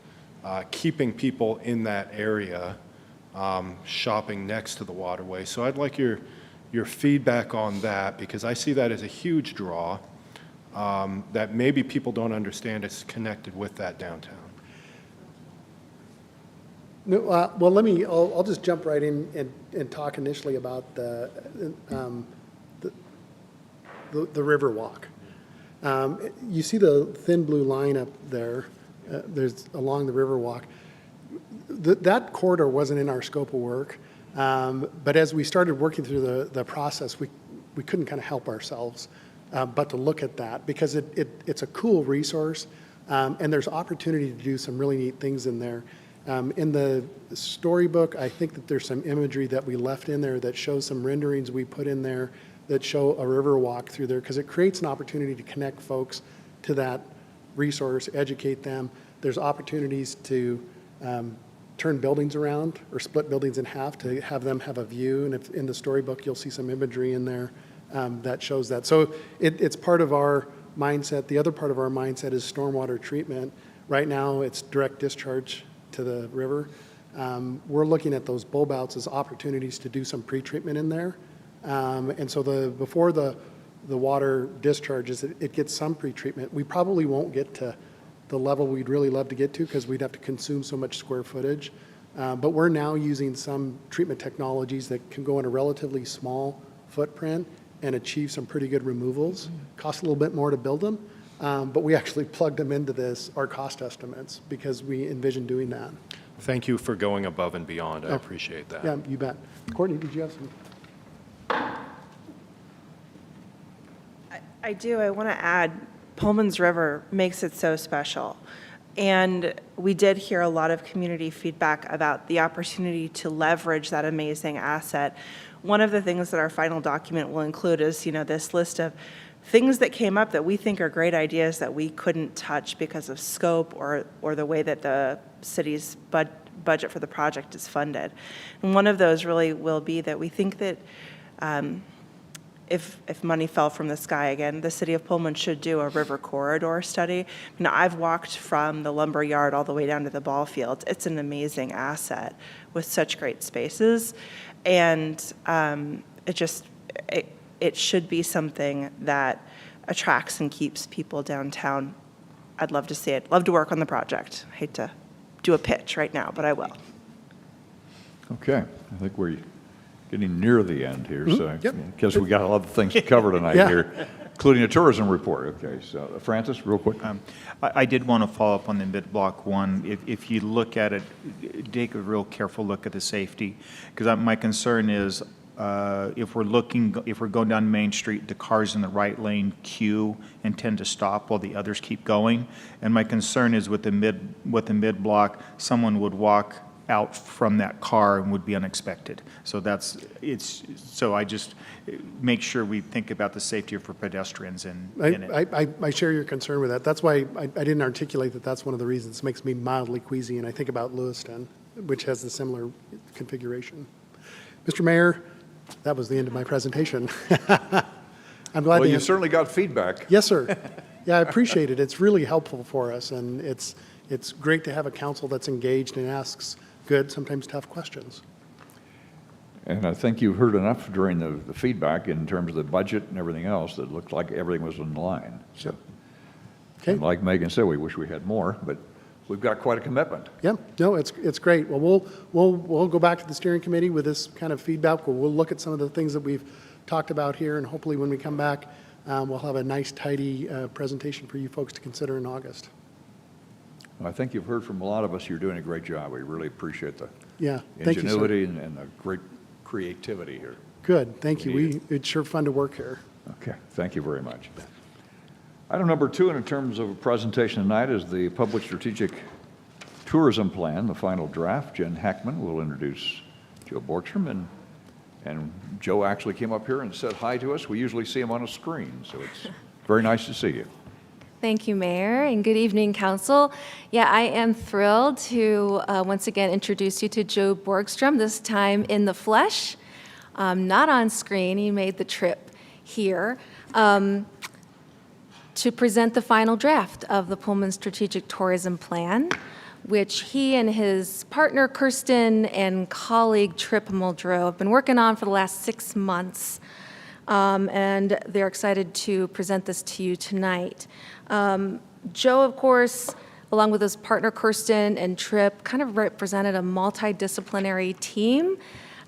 Speaker 4: keeping people in that area, shopping next to the waterway. So I'd like your feedback on that, because I see that as a huge draw that maybe people don't understand is connected with that downtown.
Speaker 1: No, well, I'll just jump right in and talk initially about the Riverwalk. You see the thin blue line up there, there's along the Riverwalk. That corridor wasn't in our scope of work, but as we started working through the process, we couldn't kind of help ourselves but to look at that, because it's a cool resource, and there's opportunity to do some really neat things in there. In the storybook, I think that there's some imagery that we left in there that shows some renderings we put in there that show a river walk through there, because it creates an opportunity to connect folks to that resource, educate them. There's opportunities to turn buildings around or split buildings in half to have them have a view. And if in the storybook, you'll see some imagery in there that shows that. So it's part of our mindset. The other part of our mindset is stormwater treatment. Right now, it's direct discharge to the river. We're looking at those bulb outs as opportunities to do some pre-treatment in there. And so before the water discharges, it gets some pre-treatment. We probably won't get to the level we'd really love to get to because we'd have to consume so much square footage. But we're now using some treatment technologies that can go in a relatively small footprint and achieve some pretty good removals. Cost a little bit more to build them, but we actually plugged them into our cost estimates because we envision doing that.
Speaker 4: Thank you for going above and beyond. I appreciate that.
Speaker 1: Yeah, you bet. Courtney, did you have some?
Speaker 9: I do. I want to add, Pullman's River makes it so special. And we did hear a lot of community feedback about the opportunity to leverage that amazing asset. One of the things that our final document will include is, this list of things that came up that we think are great ideas that we couldn't touch because of scope or the way that the city's budget for the project is funded. And one of those really will be that we think that if money fell from the sky again, the city of Pullman should do a river corridor study. I've walked from the lumber yard all the way down to the ball fields. It's an amazing asset with such great spaces. And it should be something that attracts and keeps people downtown. I'd love to see it. Love to work on the project. Hate to do a pitch right now, but I will.
Speaker 3: Okay, I think we're getting near the end here, so
Speaker 1: Yep.
Speaker 3: because we got a lot of things to cover tonight
Speaker 1: Yeah.
Speaker 3: here. including a tourism report. Okay, so Francis, real quick.
Speaker 5: I did want to follow up on the mid-block one. If you look at it, take a real careful look at the safety, because my concern is if we're going down Main Street, the cars in the right lane queue and tend to stop while the others keep going. And my concern is with the mid-block, someone would walk out from that car and would be unexpected. So so I just make sure we think about the safety for pedestrians in it.
Speaker 1: I share your concern with that. That's why I didn't articulate that that's one of the reasons it makes me mildly queasy, and I think about Lewiston, which has a similar configuration. Mr. Mayor, that was the end of my presentation. I'm glad
Speaker 3: Well,
Speaker 1: to
Speaker 3: you
Speaker 1: answer.
Speaker 3: certainly got feedback.
Speaker 1: Yes, sir. Yeah, I appreciate it. It's really helpful for us, and it's great to have a council that's engaged and asks good, sometimes tough questions.
Speaker 3: And I think you heard enough during the feedback in terms of the budget and everything else that looked like everything was in line. So,
Speaker 1: Okay.
Speaker 3: and like Megan said, we wish we had more, but we've got quite a commitment.
Speaker 1: Yeah, no, it's great. Well, we'll go back to the steering committee with this kind of feedback. We'll look at some of the things that we've talked about here, and hopefully when we come back, we'll have a nice, tidy presentation for you folks to consider in August.
Speaker 3: I think you've heard from a lot of us, you're doing a great job. We really appreciate the
Speaker 1: Yeah, thank you, sir.
Speaker 3: ingenuity and the great creativity here.
Speaker 1: Good, thank
Speaker 3: We
Speaker 1: you.
Speaker 3: need
Speaker 1: It's sure fun to work here.
Speaker 3: Okay, thank you very much. Item number 2 in terms of a presentation tonight is the Public Strategic Tourism Plan, the final draft. Jen Hackman will introduce Joe Borgstrom, and Joe actually came up here and said hi to us. We usually see him on a screen, so it's very nice to see you.
Speaker 10: Thank you, Mayor, and good evening, Council. Yeah, I am thrilled to once again introduce you to Joe Borgstrom, this time in the flesh, not on screen. He made the trip here to present the final draft of the Pullman Strategic Tourism Plan, which he and his partner, Kirsten, and colleague, Trip Muldrow, have been working on for the last 6 months. And they're excited to present this to you tonight. Joe, of course, along with his partner Kirsten and Trip, kind of represented a multidisciplinary team.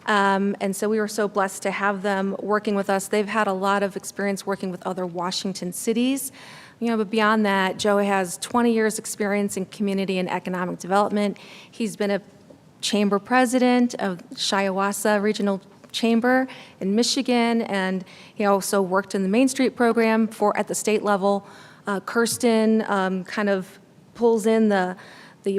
Speaker 10: And so we were so blessed to have them working with us. They've had a lot of experience working with other Washington cities. But beyond that, Joe has 20 years experience in community and economic development. He's been a chamber president of Shiawassee Regional Chamber in Michigan, and he also worked in the Main Street program at the state level. Kirsten kind of pulls in the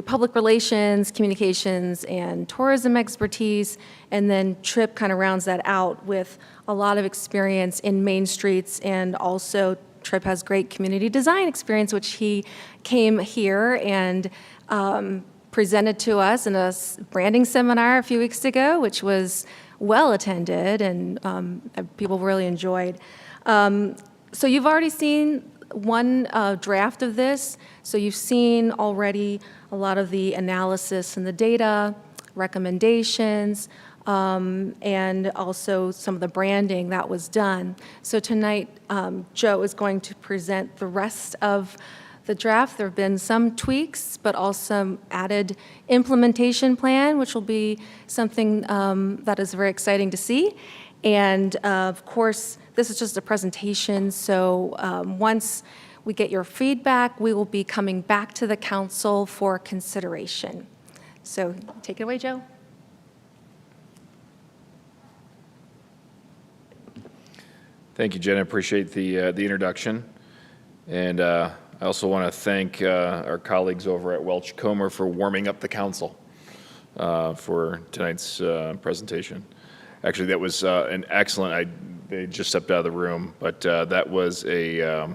Speaker 10: public relations, communications, and tourism expertise, and then Trip kind of rounds that out with a lot of experience in Main Streets, and also Trip has great community design experience, which he came here and presented to us in a branding seminar a few weeks ago, which was well attended and people really enjoyed. So you've already seen one draft of this. So you've seen already a lot of the analysis and the data, recommendations, and also some of the branding that was done. So tonight, Joe is going to present the rest of the draft. There have been some tweaks, but also added implementation plan, which will be something that is very exciting to see. And of course, this is just a presentation, so once we get your feedback, we will be coming back to the council for consideration. So take it away, Joe.
Speaker 11: Thank you, Jen. I appreciate the introduction. And I also want to thank our colleagues over at Welch Comer for warming up the council for tonight's presentation. Actually, that was an excellent, they just stepped out of the room, but that was a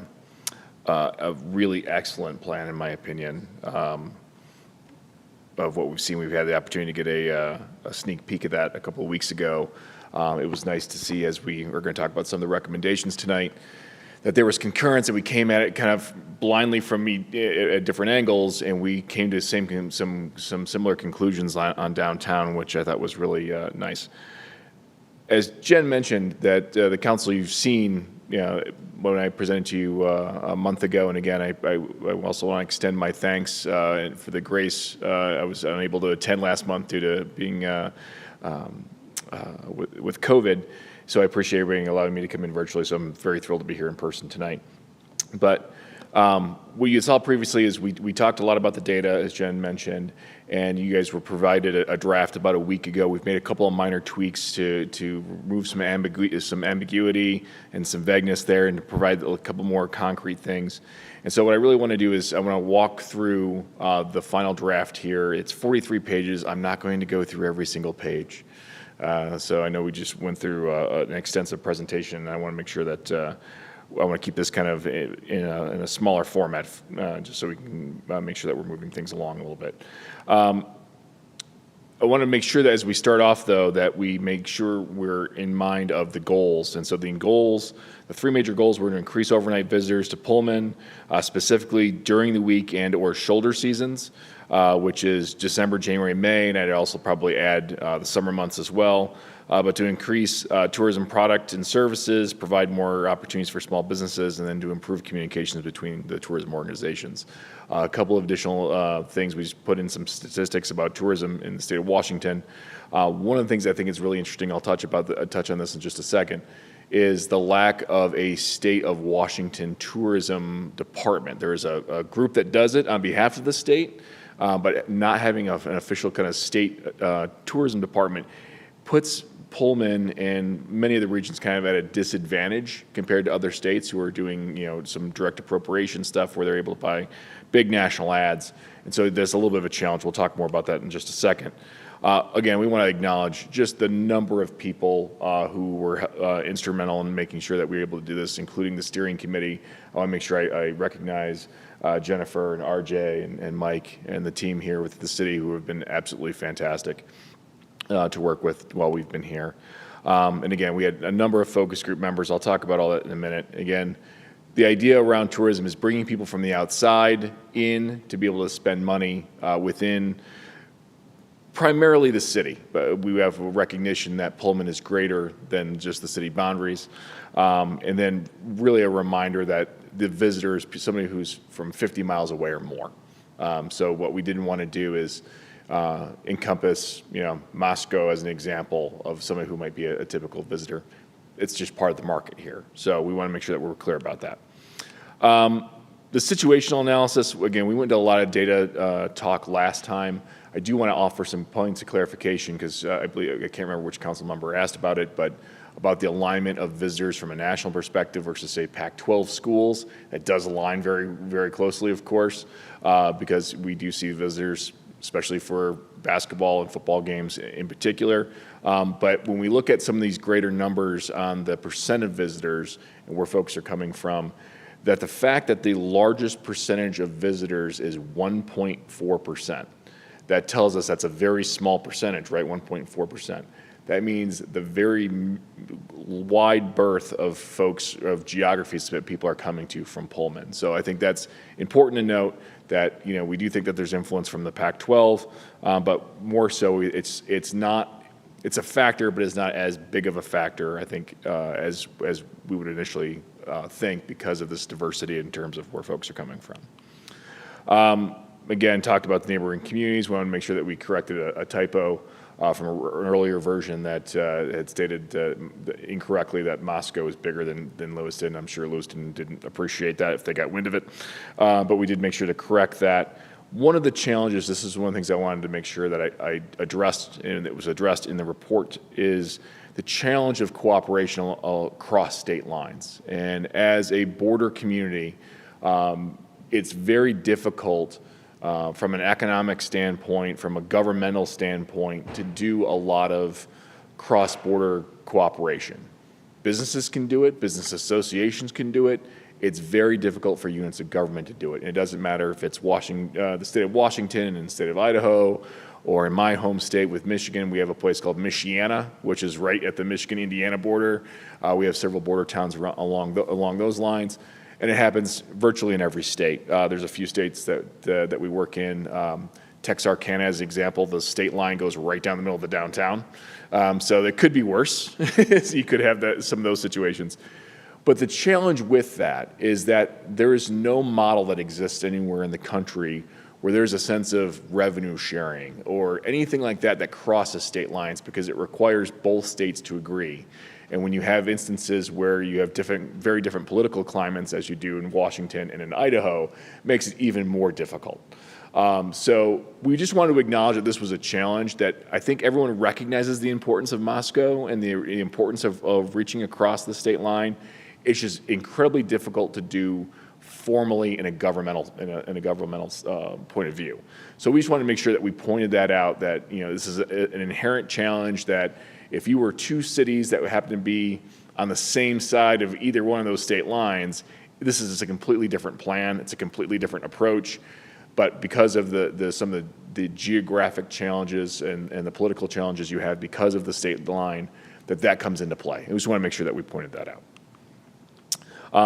Speaker 11: really excellent plan, in my opinion, of what we've seen. We've had the opportunity to get a sneak peek of that a couple of weeks ago. It was nice to see, as we are going to talk about some of the recommendations tonight, that there was concurrence, and we came at it kind of blindly from at different angles, and we came to some similar conclusions on downtown, which I thought was really nice. As Jen mentioned, that the council you've seen, when I presented to you a month ago, and again, I also want to extend my thanks for the grace. I was unable to attend last month due to being with COVID. So I appreciate everybody allowing me to come in virtually, so I'm very thrilled to be here in person tonight. But what you saw previously is we talked a lot about the data, as Jen mentioned, and you guys were provided a draft about a week ago. We've made a couple of minor tweaks to remove some ambiguity and some vagueness there and to provide a couple more concrete things. And so what I really want to do is I want to walk through the final draft here. It's 43 pages. I'm not going to go through every single page. So I know we just went through an extensive presentation, and I want to make sure that I want to keep this kind of in a smaller format, just so we can make sure that we're moving things along a little bit. I want to make sure that as we start off, though, that we make sure we're in mind of the goals. And so the goals, the three major goals were to increase overnight visitors to Pullman, specifically during the week and or shoulder seasons, which is December, January, May, and I'd also probably add the summer months as well. But to increase tourism product and services, provide more opportunities for small businesses, and then to improve communications between the tourism organizations. A couple of additional things, we just put in some statistics about tourism in the state of Washington. One of the things I think is really interesting, I'll touch on this in just a second, is the lack of a state of Washington tourism department. There is a group that does it on behalf of the state, but not having an official kind of state tourism department puts Pullman and many of the regions kind of at a disadvantage compared to other states who are doing, some direct appropriation stuff where they're able to buy big national ads. And so there's a little bit of a challenge. We'll talk more about that in just a second. Again, we want to acknowledge just the number of people who were instrumental in making sure that we were able to do this, including the steering committee. I want to make sure I recognize Jennifer and RJ and Mike and the team here with the city who have been absolutely fantastic to work with while we've been here. And again, we had a number of focus group members. I'll talk about all that in a minute. Again, the idea around tourism is bringing people from the outside in to be able to spend money within primarily the city. But we have a recognition that Pullman is greater than just the city boundaries. And then really a reminder that the visitor is somebody who's from 50 miles away or more. So what we didn't want to do is encompass, Moscow as an example of somebody who might be a typical visitor. It's just part of the market here. So we want to make sure that we're clear about that. The situational analysis, again, we went to a lot of data talk last time. I do want to offer some points of clarification because I can't remember which council member asked about it, but about the alignment of visitors from a national perspective versus, say, Pac-12 schools. That does align very, very closely, of course, because we do see visitors, especially for basketball and football games in particular. But when we look at some of these greater numbers on the percent of visitors and where folks are coming from, that the fact that the largest percentage of visitors is 1.4%, that tells us that's a very small percentage, right? 1.4%. That means the very wide berth of folks, of geographies that people are coming to from Pullman. So I think that's important to note that, we do think that there's influence from the Pac-12, but more so it's a factor, but it's not as big of a factor, I think, as we would initially think because of this diversity in terms of where folks are coming from. Again, talked about the neighboring communities. We want to make sure that we corrected a typo from an earlier version that had stated incorrectly that Moscow is bigger than Lewiston. I'm sure Lewiston didn't appreciate that if they got wind of it, but we did make sure to correct that. One of the challenges, this is one of the things I wanted to make sure that I addressed, and it was addressed in the report, is the challenge of cooperation across state lines. And as a border community, it's very difficult from an economic standpoint, from a governmental standpoint, to do a lot of cross-border cooperation. Businesses can do it, business associations can do it. It's very difficult for units of government to do it. And it doesn't matter if it's the state of Washington and the state of Idaho, or in my home state with Michigan, we have a place called Michiana, which is right at the Michigan-Indiana border. We have several border towns along those lines. And it happens virtually in every state. There's a few states that we work in. Texarkana, as an example, the state line goes right down the middle of the downtown. So it could be worse. You could have some of those situations. But the challenge with that is that there is no model that exists anywhere in the country where there's a sense of revenue sharing or anything like that crosses state lines, because it requires both states to agree. And when you have instances where you have very different political climates, as you do in Washington and in Idaho, it makes it even more difficult. So we just wanted to acknowledge that this was a challenge, that I think everyone recognizes the importance of Moscow and the importance of reaching across the state line. It's just incredibly difficult to do formally in a governmental point of view. So we just wanted to make sure that we pointed that out, that this is an inherent challenge, that if you were two cities that happen to be on the same side of either one of those state lines, this is a completely different plan. It's a completely different approach. But because of some of the geographic challenges and the political challenges you have because of the state line, that comes into play. And we just want to make sure that we pointed that out.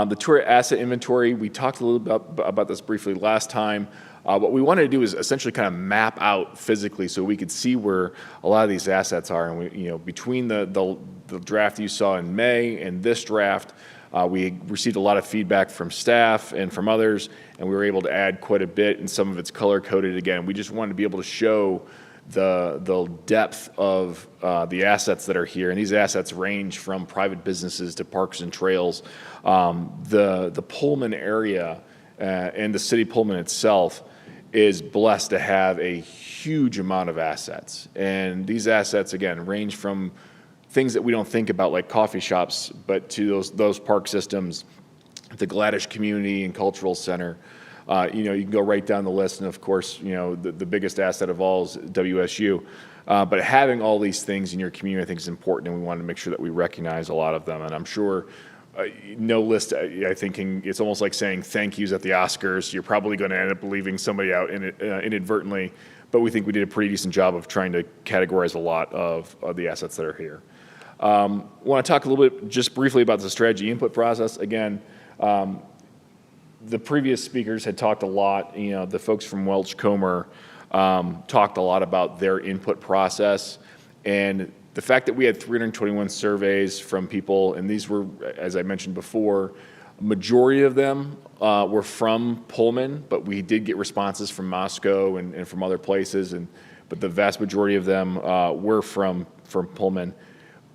Speaker 11: The tour asset inventory, we talked a little bit about this briefly last time. What we wanted to do is essentially kind of map out physically so we could see where a lot of these assets are. And between the draft you saw in May and this draft, we received a lot of feedback from staff and from others, and we were able to add quite a bit, and some of it's color-coded again. We just wanted to be able to show the depth of the assets that are here, and these assets range from private businesses to parks and trails. The Pullman area and the city Pullman itself is blessed to have a huge amount of assets, and these assets, again, range from things that we don't think about, like coffee shops, but to those park systems, the Gladish Community and Cultural Center. You can go right down the list, and of course, the biggest asset of all is WSU. But having all these things in your community, I think, is important, and we want to make sure that we recognize a lot of them. And I'm sure no list, I think, it's almost like saying thank yous at the Oscars. You're probably going to end up leaving somebody out inadvertently, but we think we did a pretty decent job of trying to categorize a lot of the assets that are here. Want to talk a little bit just briefly about the strategy input process. Again, the previous speakers had talked a lot, the folks from Welch Comer talked a lot about their input process, and the fact that we had 321 surveys from people, and these were, as I mentioned before, majority of them were from Pullman, but we did get responses from Moscow and from other places, but the vast majority of them were from Pullman.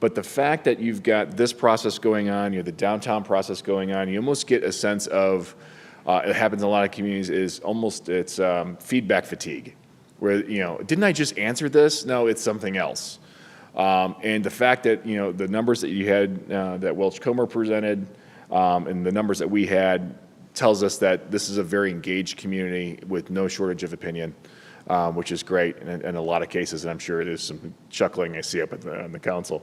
Speaker 11: But the fact that you've got this process going on, the downtown process going on, you almost get a sense of, it happens in a lot of communities, it's feedback fatigue, where, didn't I just answer this? No, it's something else. And the fact that, the numbers that you had, that Welch Comer presented, and the numbers that we had, tells us that this is a very engaged community with no shortage of opinion, which is great in a lot of cases, and I'm sure there's some chuckling I see up on the council.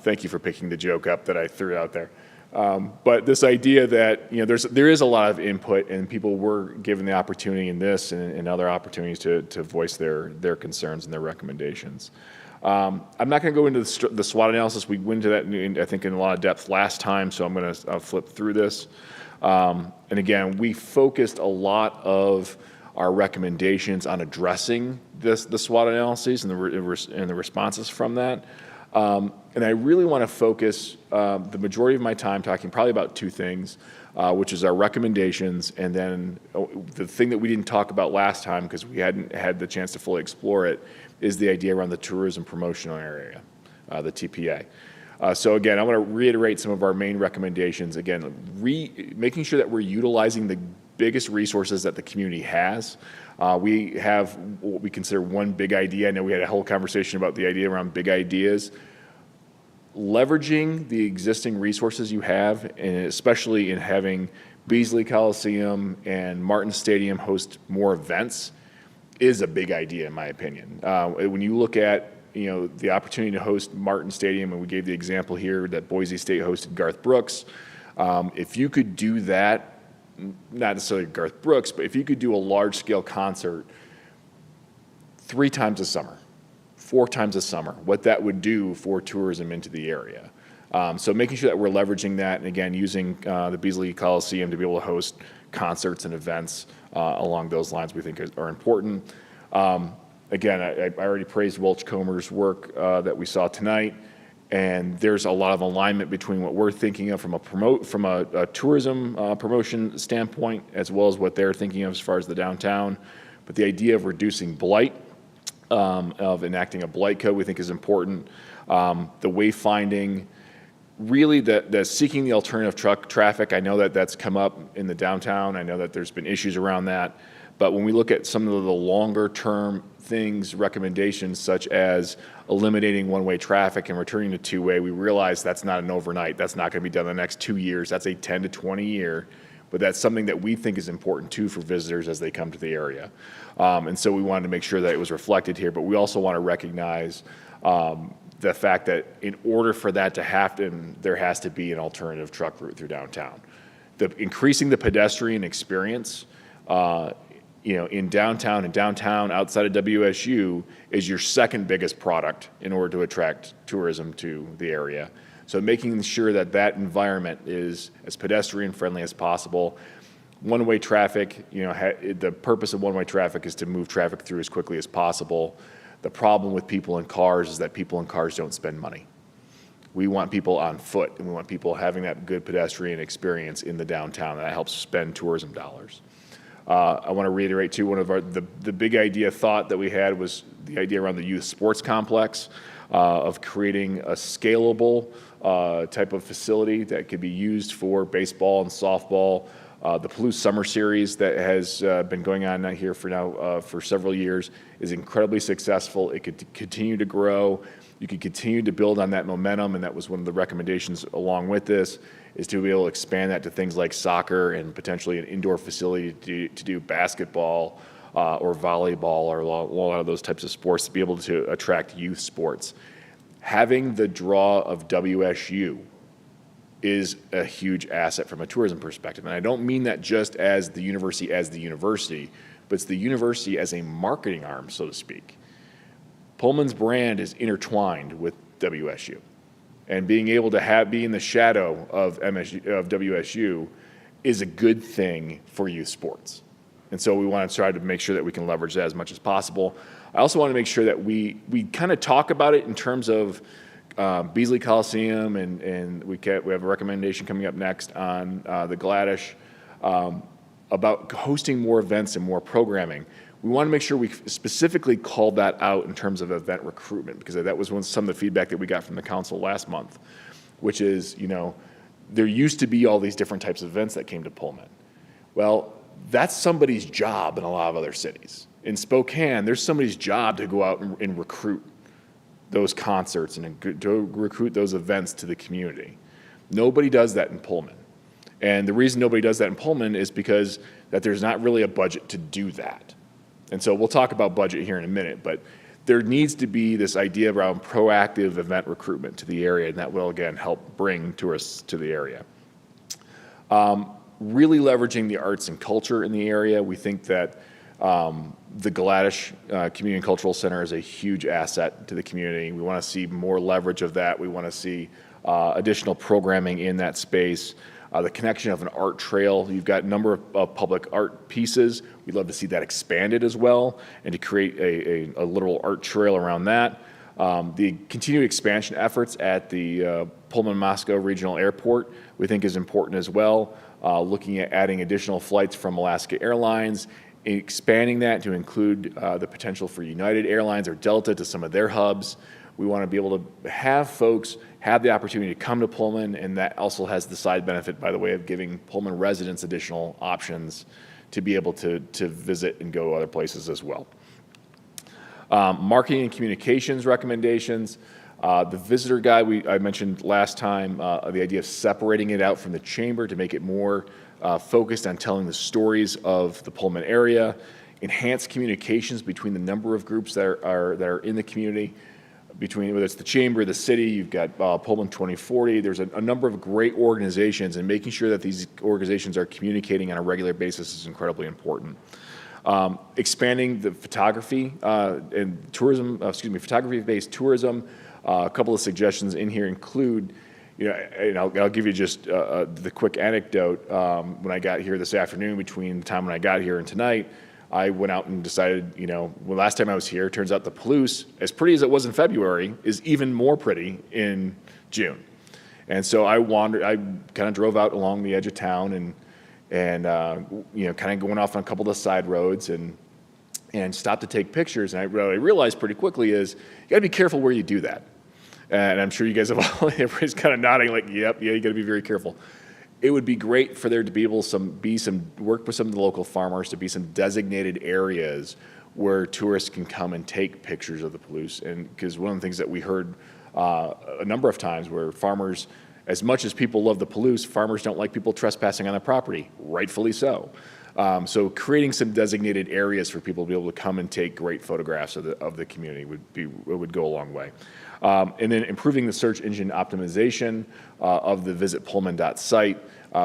Speaker 11: Thank you for picking the joke up that I threw out there. But this idea that there is a lot of input, and people were given the opportunity in this and other opportunities to voice their concerns and their recommendations. I'm not going to go into the SWOT analysis. We went into that, I think, in a lot of depth last time, so I'm going to flip through this. And again, we focused a lot of our recommendations on addressing the SWOT analyses and the responses from that. And I really want to focus the majority of my time talking probably about two things, which is our recommendations, and then the thing that we didn't talk about last time because we hadn't had the chance to fully explore it, is the idea around the tourism promotional area, the TPA. So again, I want to reiterate some of our main recommendations. Again, making sure that we're utilizing the biggest resources that the community has. We have what we consider one big idea. I know we had a whole conversation about the idea around big ideas. Leveraging the existing resources you have, and especially in having Beasley Coliseum and Martin Stadium host more events, is a big idea in my opinion. When you look at the opportunity to host Martin Stadium, and we gave the example here that Boise State hosted Garth Brooks, if you could do that, not necessarily Garth Brooks, but if you could do a large-scale concert 3 times a summer, 4 times a summer, what that would do for tourism into the area. So making sure that we're leveraging that, and again, using the Beasley Coliseum to be able to host concerts and events along those lines, we think are important. Again, I already praised Welch Comer's work that we saw tonight, and there's a lot of alignment between what we're thinking of from a tourism promotion standpoint, as well as what they're thinking of as far as the downtown. But the idea of reducing blight, of enacting a blight code, we think is important. The wayfinding really the seeking the alternative truck traffic, I know that that's come up in the downtown. I know that there's been issues around that. But when we look at some of the longer term things, recommendations such as eliminating one-way traffic and returning to two-way, we realize that's not an overnight. That's not going to be done in the next 2 years. That's a 10 to 20 year. But that's something that we think is important too for visitors as they come to the area. And so we wanted to make sure that it was reflected here. But we also want to recognize the fact that in order for that to happen, there has to be an alternative truck route through downtown. Increasing the pedestrian experience, in downtown and downtown outside of WSU is your second biggest product in order to attract tourism to the area. So making sure that that environment is as pedestrian friendly as possible. One-way traffic, the purpose of one-way traffic is to move traffic through as quickly as possible. The problem with people in cars is that people in cars don't spend money. We want people on foot, and we want people having that good pedestrian experience in the downtown. That helps spend tourism dollars. I want to reiterate too, one of the big thought that we had was the idea around the youth sports complex of creating a scalable type of facility that could be used for baseball and softball. The Palouse Summer Series that has been going on here for several years is incredibly successful. It could continue to grow. You could continue to build on that momentum, and that was one of the recommendations along with this, is to be able to expand that to things like soccer and potentially an indoor facility to do basketball or volleyball or a lot of those types of sports, to be able to attract youth sports. Having the draw of WSU is a huge asset from a tourism perspective. And I don't mean that just as the university, but it's the university as a marketing arm, so to speak. Pullman's brand is intertwined with WSU. And being able to be in the shadow of WSU is a good thing for youth sports. And so we want to try to make sure that we can leverage that as much as possible. I also want to make sure that we kind of talk about it in terms of Beasley Coliseum, and we have a recommendation coming up next on the Gladish about hosting more events and more programming. We want to make sure we specifically call that out in terms of event recruitment, because that was some of the feedback that we got from the council last month, which is, there used to be all these different types of events that came to Pullman. Well, that's somebody's job in a lot of other cities. In Spokane, there's somebody's job to go out and recruit those concerts and to recruit those events to the community. Nobody does that in Pullman. And the reason nobody does that in Pullman is because that there's not really a budget to do that. And so we'll talk about budget here in a minute, but there needs to be this idea around proactive event recruitment to the area, and that will, again, help bring tourists to the area. Really leveraging the arts and culture in the area. We think that the Gladish Community and Cultural Center is a huge asset to the community. We want to see more leverage of that. We want to see additional programming in that space. The connection of an art trail. You've got a number of public art pieces. We'd love to see that expanded as well, and to create a literal art trail around that. The continued expansion efforts at the Pullman-Moscow Regional Airport we think is important as well. Looking at adding additional flights from Alaska Airlines, expanding that to include the potential for United Airlines or Delta to some of their hubs. We want to be able to have folks have the opportunity to come to Pullman, and that also has the side benefit, by the way, of giving Pullman residents additional options to be able to visit and go other places as well. Marketing and communications recommendations. The visitor guide I mentioned last time, the idea of separating it out from the chamber to make it more focused on telling the stories of the Pullman area, enhance communications between the number of groups that are in the community, between whether it's the chamber, the city, you've got Pullman 2040. There's a number of great organizations, and making sure that these organizations are communicating on a regular basis is incredibly important. Expanding the photography and tourism, photography-based tourism. A couple of suggestions in here include, and I'll give you just the quick anecdote. When I got here this afternoon, between the time when I got here and tonight, I went out and decided, last time I was here, it turns out the Palouse, as pretty as it was in February, is even more pretty in June. And so I kind of drove out along the edge of town and kind of going off on a couple of the side roads and stopped to take pictures. And what I realized pretty quickly is you got to be careful where you do that. and I'm sure you guys have all, everybody's kind of nodding like, yep, yeah, you got to be very careful. It would be great for there to be able to work with some of the local farmers to be some designated areas where tourists can come and take pictures of the Palouse. And because one of the things that we heard a number of times where farmers, as much as people love the Palouse, farmers don't like people trespassing on their property, rightfully so. So creating some designated areas for people to be able to come and take great photographs of the community would go a long way. And then improving the search engine optimization of the visitpullman.site,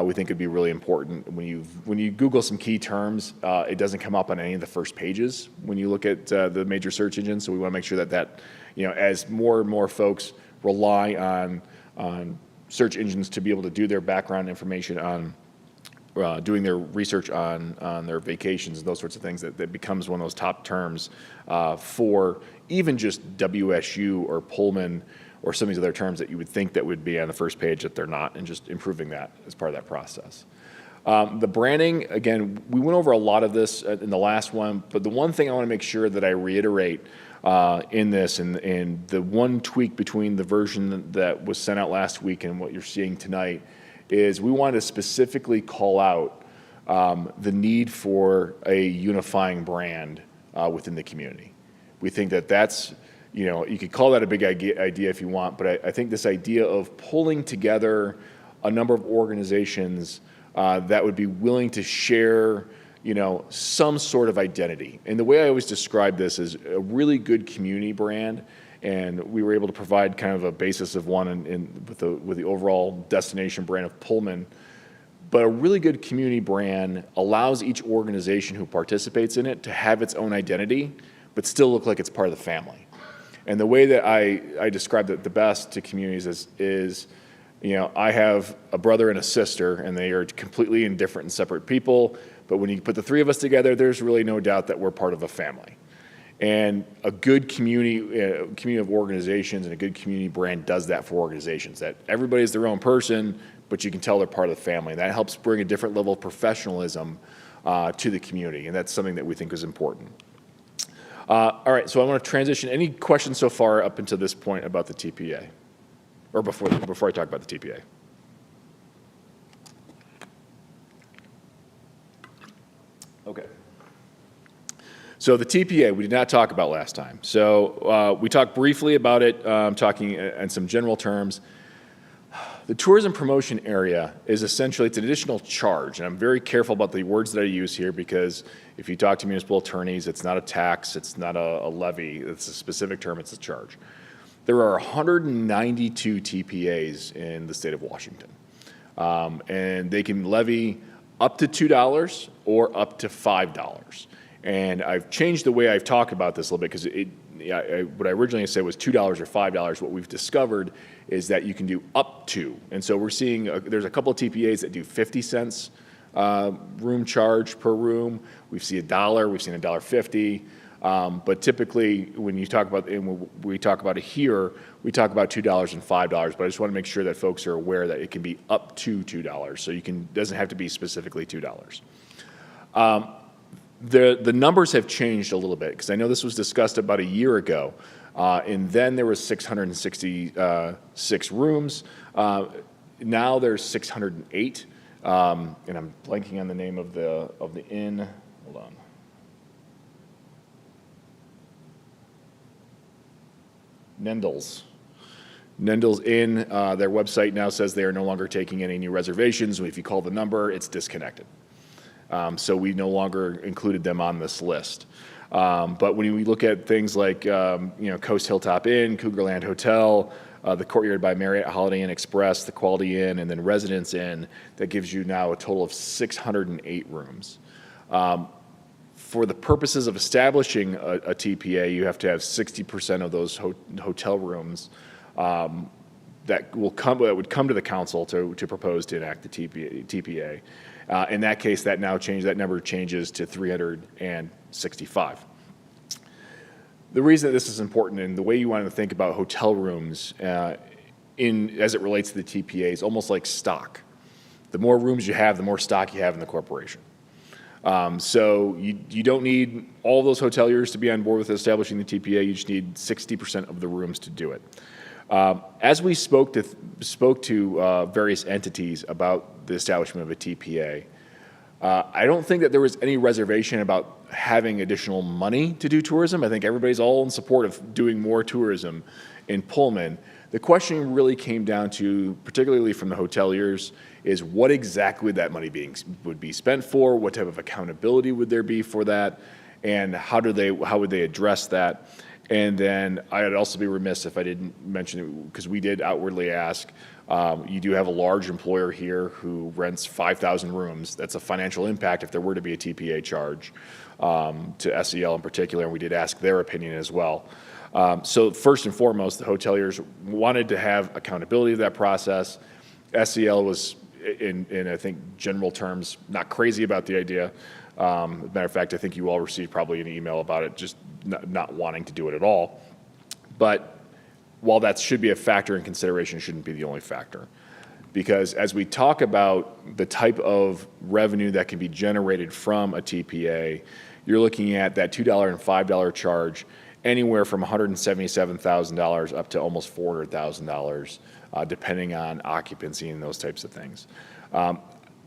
Speaker 11: we think would be really important. When you Google some key terms, it doesn't come up on any of the first pages when you look at the major search engines. So we want to make sure that as more and more folks rely on search engines to be able to do their background information on doing their research on their vacations and those sorts of things, that becomes one of those top terms for even just WSU or Pullman or some of these other terms that you would think that would be on the first page that they're not, and just improving that as part of that process. The branding, again, we went over a lot of this in the last one, but the one thing I want to make sure that I reiterate in this, and the one tweak between the version that was sent out last week and what you're seeing tonight, is we wanted to specifically call out the need for a unifying brand within the community. We think that that's, you could call that a big idea if you want, but I think this idea of pulling together a number of organizations that would be willing to share, some sort of identity. And the way I always describe this is a really good community brand, and we were able to provide kind of a basis of one with the overall destination brand of Pullman. But a really good community brand allows each organization who participates in it to have its own identity, but still look like it's part of the family. And the way that I describe it the best to communities is I have a brother and a sister, and they are completely indifferent and separate people, but when you put the three of us together, there's really no doubt that we're part of a family. And a good community of organizations and a good community brand does that for organizations, that everybody's their own person, but you can tell they're part of the family. And that helps bring a different level of professionalism to the community, and that's something that we think is important. All right, so I want to transition. Any questions so far up until this point about the TPA? Or before I talk about the TPA? Okay. So the TPA, we did not talk about last time. So we talked briefly about it, talking in some general terms. The tourism promotion area is essentially, it's an additional charge. And I'm very careful about the words that I use here, because if you talk to municipal attorneys, it's not a tax, it's not a levy, it's a specific term, it's a charge. There are 192 TPAs in the state of Washington. And they can levy up to $2 or up to $5. And I've changed the way I've talked about this a little bit, because what I originally said was $2 or $5. What we've discovered is that you can do up to. And so we're seeing, there's a couple of TPAs that do 50 cents room charge per room. We've seen $1, we've seen $1.50. But typically, when you talk about, and when we talk about it here, we talk about $2 and $5. But I just want to make sure that folks are aware that it can be up to $2. So doesn't have to be specifically $2. The numbers have changed a little bit, because I know this was discussed about a year ago, and then there was 666 rooms. Now there's 608, and I'm blanking on the name of the inn. Hold on. Nendel's Inn. Their website now says they are no longer taking any new reservations. If you call the number, it's disconnected. So we no longer included them on this list. But when we look at things like Coast Hilltop Inn, Cougarland Hotel, the Courtyard by Marriott, Holiday Inn Express, the Quality Inn, and then Residence Inn, that gives you now a total of 608 rooms. For the purposes of establishing a TPA, you have to have 60% of those hotel rooms that would come to the council to propose to enact the TPA. In that case, that number changes to 365. The reason that this is important, and the way you want to think about hotel rooms as it relates to the TPA, is almost like stock. The more rooms you have, the more stock you have in the corporation. So you don't need all those hoteliers to be on board with establishing the TPA. You just need 60% of the rooms to do it. As we spoke to various entities about the establishment of a TPA, I don't think that there was any reservation about having additional money to do tourism. I think everybody's all in support of doing more tourism in Pullman. The question really came down to, particularly from the hoteliers, is what exactly that money would be spent for, what type of accountability would there be for that, and how would they address that? And then I'd also be remiss if I didn't mention it, because we did outwardly ask. You do have a large employer here who rents 5,000 rooms. That's a financial impact if there were to be a TPA charge to SEL in particular, and we did ask their opinion as well. So first and foremost, the hoteliers wanted to have accountability of that process. SEL was, in I think, general terms, not crazy about the idea. As a matter of fact, I think you all received probably an email about it, just not wanting to do it at all. But while that should be a factor in consideration, it shouldn't be the only factor. Because as we talk about the type of revenue that can be generated from a TPA, you're looking at that $2 and $5 charge anywhere from $177,000 up to almost $400,000, depending on occupancy and those types of things.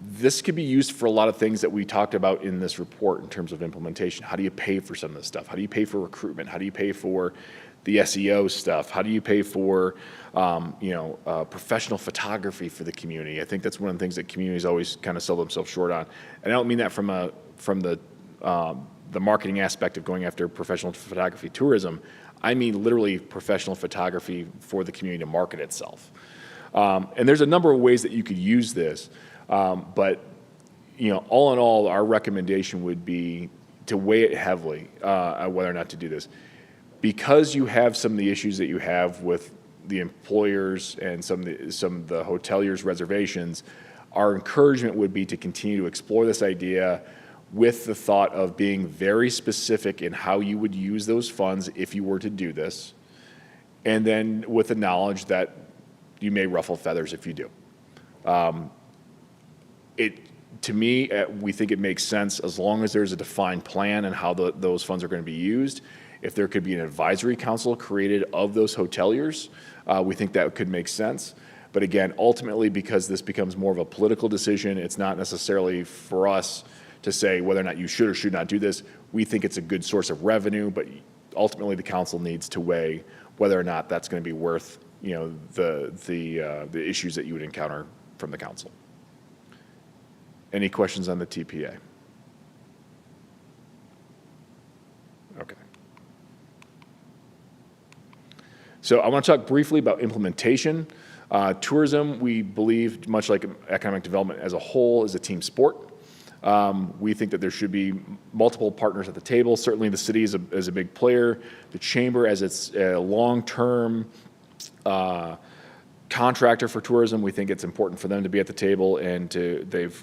Speaker 11: This could be used for a lot of things that we talked about in this report in terms of implementation. How do you pay for some of this stuff? How do you pay for recruitment? How do you pay for the SEO stuff? How do you pay for professional photography for the community? I think that's one of the things that communities always kind of sell themselves short on. And I don't mean that from the marketing aspect of going after professional photography tourism. I mean literally professional photography for the community to market itself. And there's a number of ways that you could use this. But all in all, our recommendation would be to weigh it heavily on whether or not to do this. Because you have some of the issues that you have with the employers and some of the hoteliers' reservations, our encouragement would be to continue to explore this idea with the thought of being very specific in how you would use those funds if you were to do this, and then with the knowledge that you may ruffle feathers if you do. To me, we think it makes sense as long as there's a defined plan and how those funds are going to be used. If there could be an advisory council created of those hoteliers, we think that could make sense. But again, ultimately, because this becomes more of a political decision, it's not necessarily for us to say whether or not you should or should not do this. We think it's a good source of revenue, but ultimately the council needs to weigh whether or not that's going to be worth the issues that you would encounter from the council. Any questions on the TPA? Okay. So I want to talk briefly about implementation. Tourism, we believe, much like economic development as a whole, is a team sport. We think that there should be multiple partners at the table. Certainly the city is a big player. The chamber, as it's a long-term contractor for tourism, we think it's important for them to be at the table, and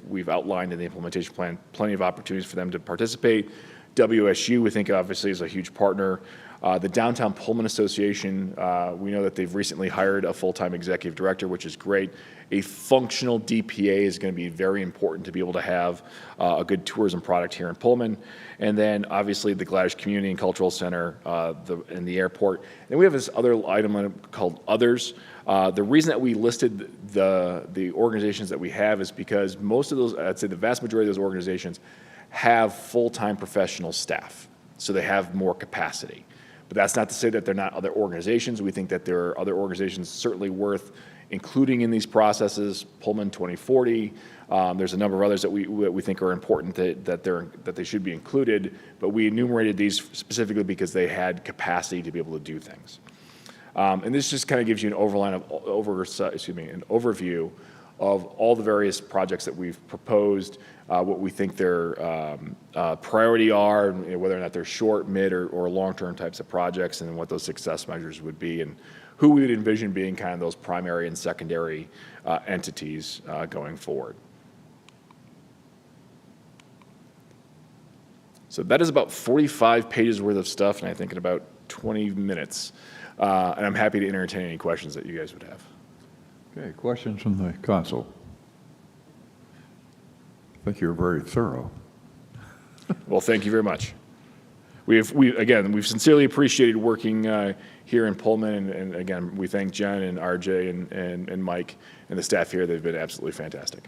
Speaker 11: we've outlined in the implementation plan plenty of opportunities for them to participate. WSU, we think, obviously is a huge partner. The Downtown Pullman Association, we know that they've recently hired a full-time executive director, which is great. A functional DPA is going to be very important to be able to have a good tourism product here in Pullman. And then obviously the Gladys Community and Cultural Center and the airport. And we have this other item called Others. The reason that we listed the organizations that we have is because most of those, I'd say the vast majority of those organizations have full-time professional staff. So they have more capacity. But that's not to say that they're not other organizations. We think that there are other organizations certainly worth including in these processes. Pullman 2040. There's a number of others that we think are important that they should be included. But we enumerated these specifically because they had capacity to be able to do things. And this just kind of gives you an overview of all the various projects that we've proposed, what we think their priority are, and whether or not they're short, mid, or long-term types of projects, and what those success measures would be, and who we would envision being kind of those primary and secondary entities going forward. So that is about 45 pages worth of stuff, and I think in about 20 minutes. And I'm happy to entertain any questions that you guys would have.
Speaker 3: Okay, questions from the council? I think you're very thorough.
Speaker 11: Well, thank you very much. we've sincerely appreciated working here in Pullman, and again, we thank Jen and RJ and Mike and the staff here. They've been absolutely fantastic.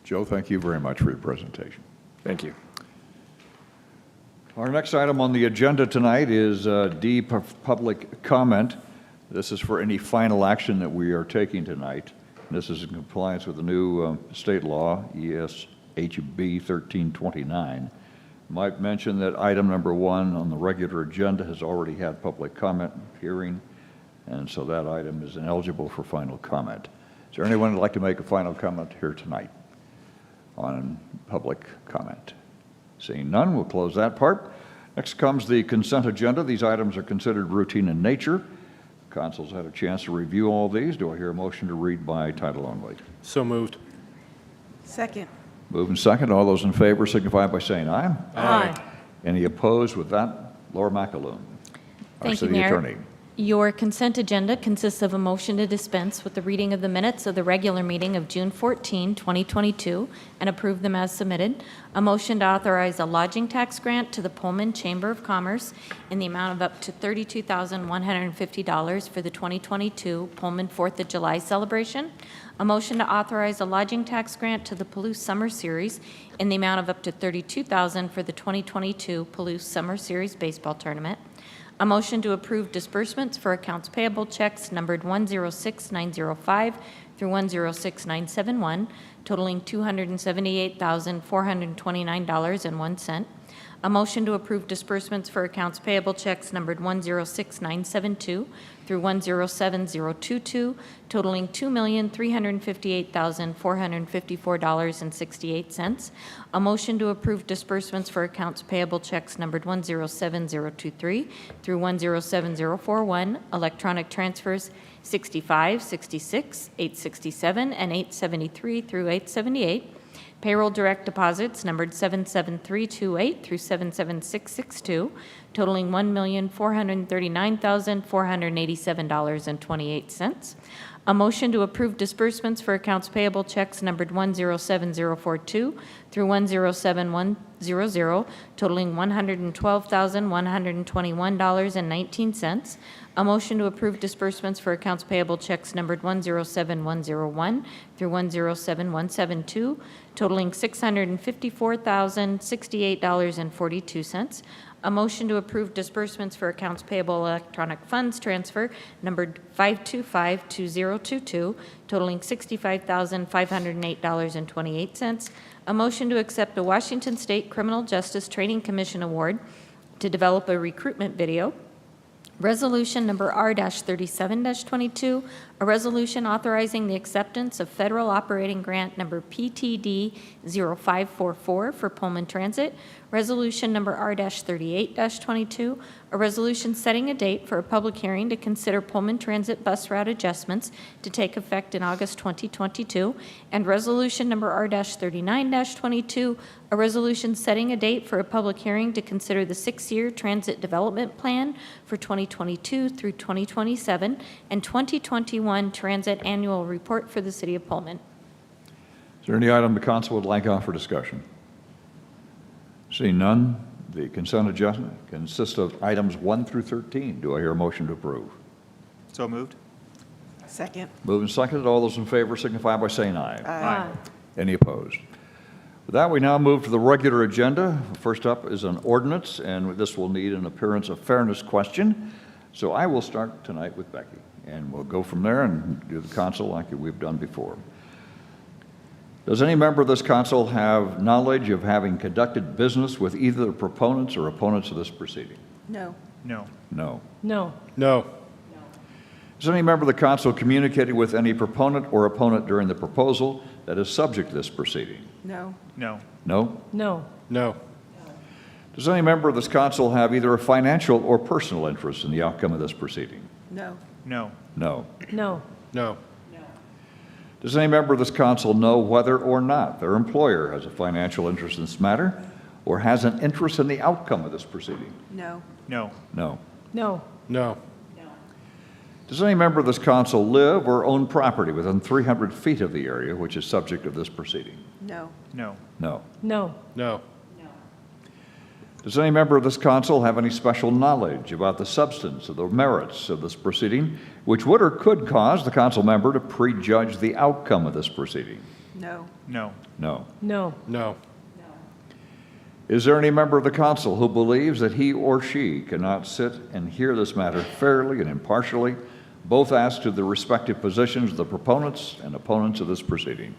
Speaker 3: Joe, thank you very much for your presentation.
Speaker 11: Thank you.
Speaker 3: Our next item on the agenda tonight is D, public comment. This is for any final action that we are taking tonight. This is in compliance with the new state law, ESHB 1329. Might mention that item number 1 on the regular agenda has already had public comment hearing, and so that item is ineligible for final comment. Is there anyone who'd like to make a final comment here tonight on public comment? Seeing none, we'll close that part. Next comes the consent agenda. These items are considered routine in nature. Council's had a chance to review all these. Do I hear a motion to read by title only?
Speaker 4: So moved.
Speaker 2: Second.
Speaker 3: Moving second. All those in favor signify by saying aye.
Speaker 6: Aye.
Speaker 3: Any opposed? With that, Laura McAloon, our
Speaker 10: Thank you,
Speaker 3: city
Speaker 10: Mayor.
Speaker 3: attorney.
Speaker 10: Your consent agenda consists of a motion to dispense with the reading of the minutes of the regular meeting of June 14, 2022, and approve them as submitted. A motion to authorize a lodging tax grant to the Pullman Chamber of Commerce in the amount of up to $32,150 for the 2022 Pullman 4th of July celebration. A motion to authorize a lodging tax grant to the Palouse Summer Series in the amount of up to $32,000 for the 2022 Palouse Summer Series baseball tournament. A motion to approve disbursements for accounts payable checks numbered 106905 through 106971, totaling $278,429.01. A motion to approve disbursements for accounts payable checks numbered 106972 through 107022, totaling $2,358,454.68. A motion to approve disbursements for accounts payable checks numbered 107023 through 107041, electronic transfers 65, 66, 867, and 873 through 878. Payroll direct deposits numbered 77328 through 77662, totaling $1,439,487.28. A motion to approve disbursements for accounts payable checks numbered 107042 through 107100, totaling $112,121.19. A motion to approve disbursements for accounts payable checks numbered 107101 through 107172, totaling $654,068.42. A motion to approve disbursements for accounts payable electronic funds transfer numbered 5252022, totaling $65,508.28. A motion to accept a Washington State Criminal Justice Training Commission award to develop a recruitment video. Resolution number R-37-22, a resolution authorizing the acceptance of federal operating grant number PTD 0544 for Pullman Transit. Resolution number R-38-22, a resolution setting a date for a public hearing to consider Pullman Transit bus route adjustments to take effect in August 2022. And resolution number R-39-22, a resolution setting a date for a public hearing to consider the 6-year transit development plan for 2022 through 2027 and 2021 transit annual report for the city of Pullman.
Speaker 3: Is there any item the council would like on for discussion? Seeing none, the consent agenda consists of items 1 through 13. Do I hear a motion to approve?
Speaker 5: So moved.
Speaker 2: Second.
Speaker 3: Moving seconded, all those in favor signify by saying aye.
Speaker 6: Aye.
Speaker 3: Any opposed? With that, we now move to the regular agenda. First up is an ordinance, and this will need an appearance of fairness question. So I will start tonight with Becky, and we'll go from there and do the council like we've done before. Does any member of this council have knowledge of having conducted business with either the proponents or opponents of this proceeding?
Speaker 2: No.
Speaker 5: No.
Speaker 3: No.
Speaker 6: No.
Speaker 4: No.
Speaker 3: Has any member of the council communicated with any proponent or opponent during the proposal that is subject to this proceeding?
Speaker 2: No.
Speaker 5: No.
Speaker 3: No?
Speaker 6: No.
Speaker 4: No.
Speaker 3: Does any member of this council have either a financial or personal interest in the outcome of this proceeding?
Speaker 2: No.
Speaker 5: No.
Speaker 3: No.
Speaker 6: No.
Speaker 4: No.
Speaker 3: Does any member of this council know whether or not their employer has a financial interest in this matter or has an interest in the outcome of this proceeding?
Speaker 2: No.
Speaker 5: No.
Speaker 3: No.
Speaker 6: No.
Speaker 4: No.
Speaker 3: Does any member of this council live or own property within 300 feet of the area which is subject of this proceeding?
Speaker 2: No.
Speaker 5: No.
Speaker 3: No.
Speaker 6: No.
Speaker 4: No.
Speaker 3: Does any member of this council have any special knowledge about the substance or the merits of this proceeding, which would or could cause the council member to prejudge the outcome of this proceeding?
Speaker 2: No.
Speaker 5: No.
Speaker 3: No.
Speaker 6: No.
Speaker 4: No.
Speaker 3: Is there any member of the council who believes that he or she cannot sit and hear this matter fairly and impartially, both as to the respective positions of the proponents and opponents of this proceeding?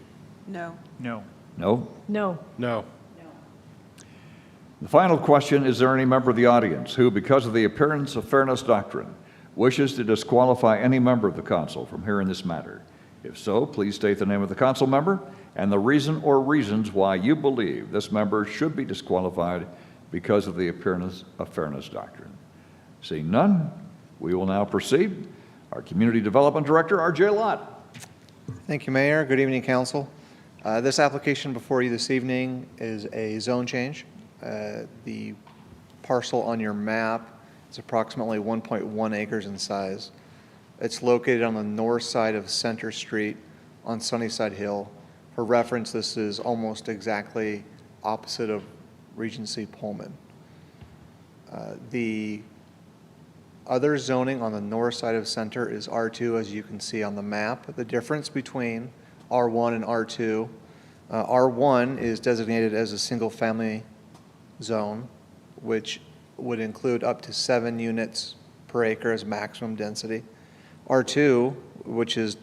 Speaker 2: No.
Speaker 5: No.
Speaker 3: No?
Speaker 6: No.
Speaker 4: No.
Speaker 3: The final question, is there any member of the audience who, because of the appearance of fairness doctrine, wishes to disqualify any member of the council from hearing this matter? If so, please state the name of the council member and the reason or reasons why you believe this member should be disqualified because of the appearance of fairness doctrine. Seeing none, we will now proceed. Our Community Development Director, R.J. Lott.
Speaker 12: Thank you, Mayor. Good evening, Council. This application before you this evening is a zone change. The parcel on your map is approximately 1.1 acres in size. It's located on the north side of Center Street on Sunnyside Hill. For reference, this is almost exactly opposite of Regency Pullman. The other zoning on the north side of Center is R2, as you can see on the map. The difference between R1 and R2, R1 is designated as a single-family zone, which would include up to 7 units per acre as maximum density. R2, which is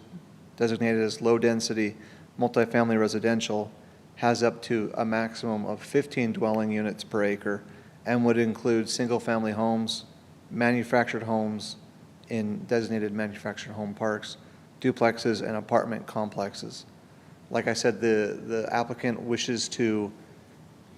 Speaker 12: designated as low-density multifamily residential, has up to a maximum of 15 dwelling units per acre and would include single-family homes, manufactured homes in designated manufactured home parks, duplexes, and apartment complexes. Like I said, the applicant wishes to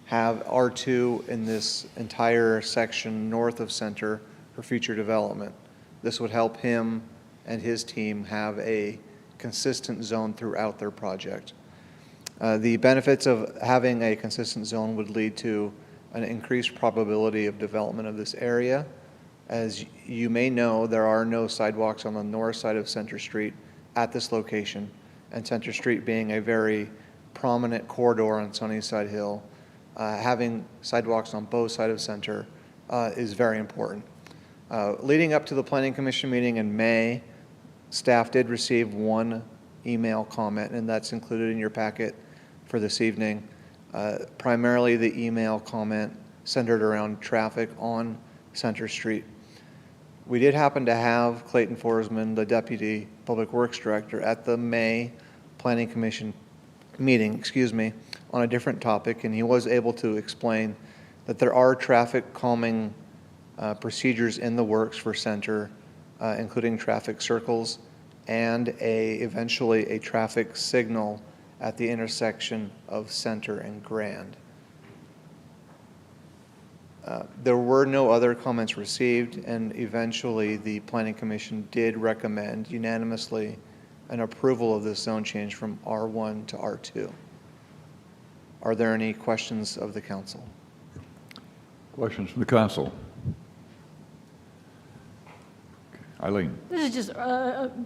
Speaker 12: have R2 in this entire section north of Center for future development. This would help him and his team have a consistent zone throughout their project. The benefits of having a consistent zone would lead to an increased probability of development of this area. As you may know, there are no sidewalks on the north side of Center Street at this location, and Center Street being a very prominent corridor on Sunnyside Hill, having sidewalks on both sides of Center is very important. Leading up to the Planning Commission meeting in May, staff did receive one email comment, and that's included in your packet for this evening. Primarily the email comment centered around traffic on Center Street. We did happen to have Clayton Forsman, the Deputy Public Works Director, at the May Planning Commission meeting, on a different topic, and he was able to explain that there are traffic calming procedures in the works for Center, including traffic circles and eventually a traffic signal at the intersection of Center and Grand. There were no other comments received, and eventually the Planning Commission did recommend unanimously an approval of this zone change from R1 to R2. Are there any questions of the council?
Speaker 3: Questions from the council? Eileen.
Speaker 6: This is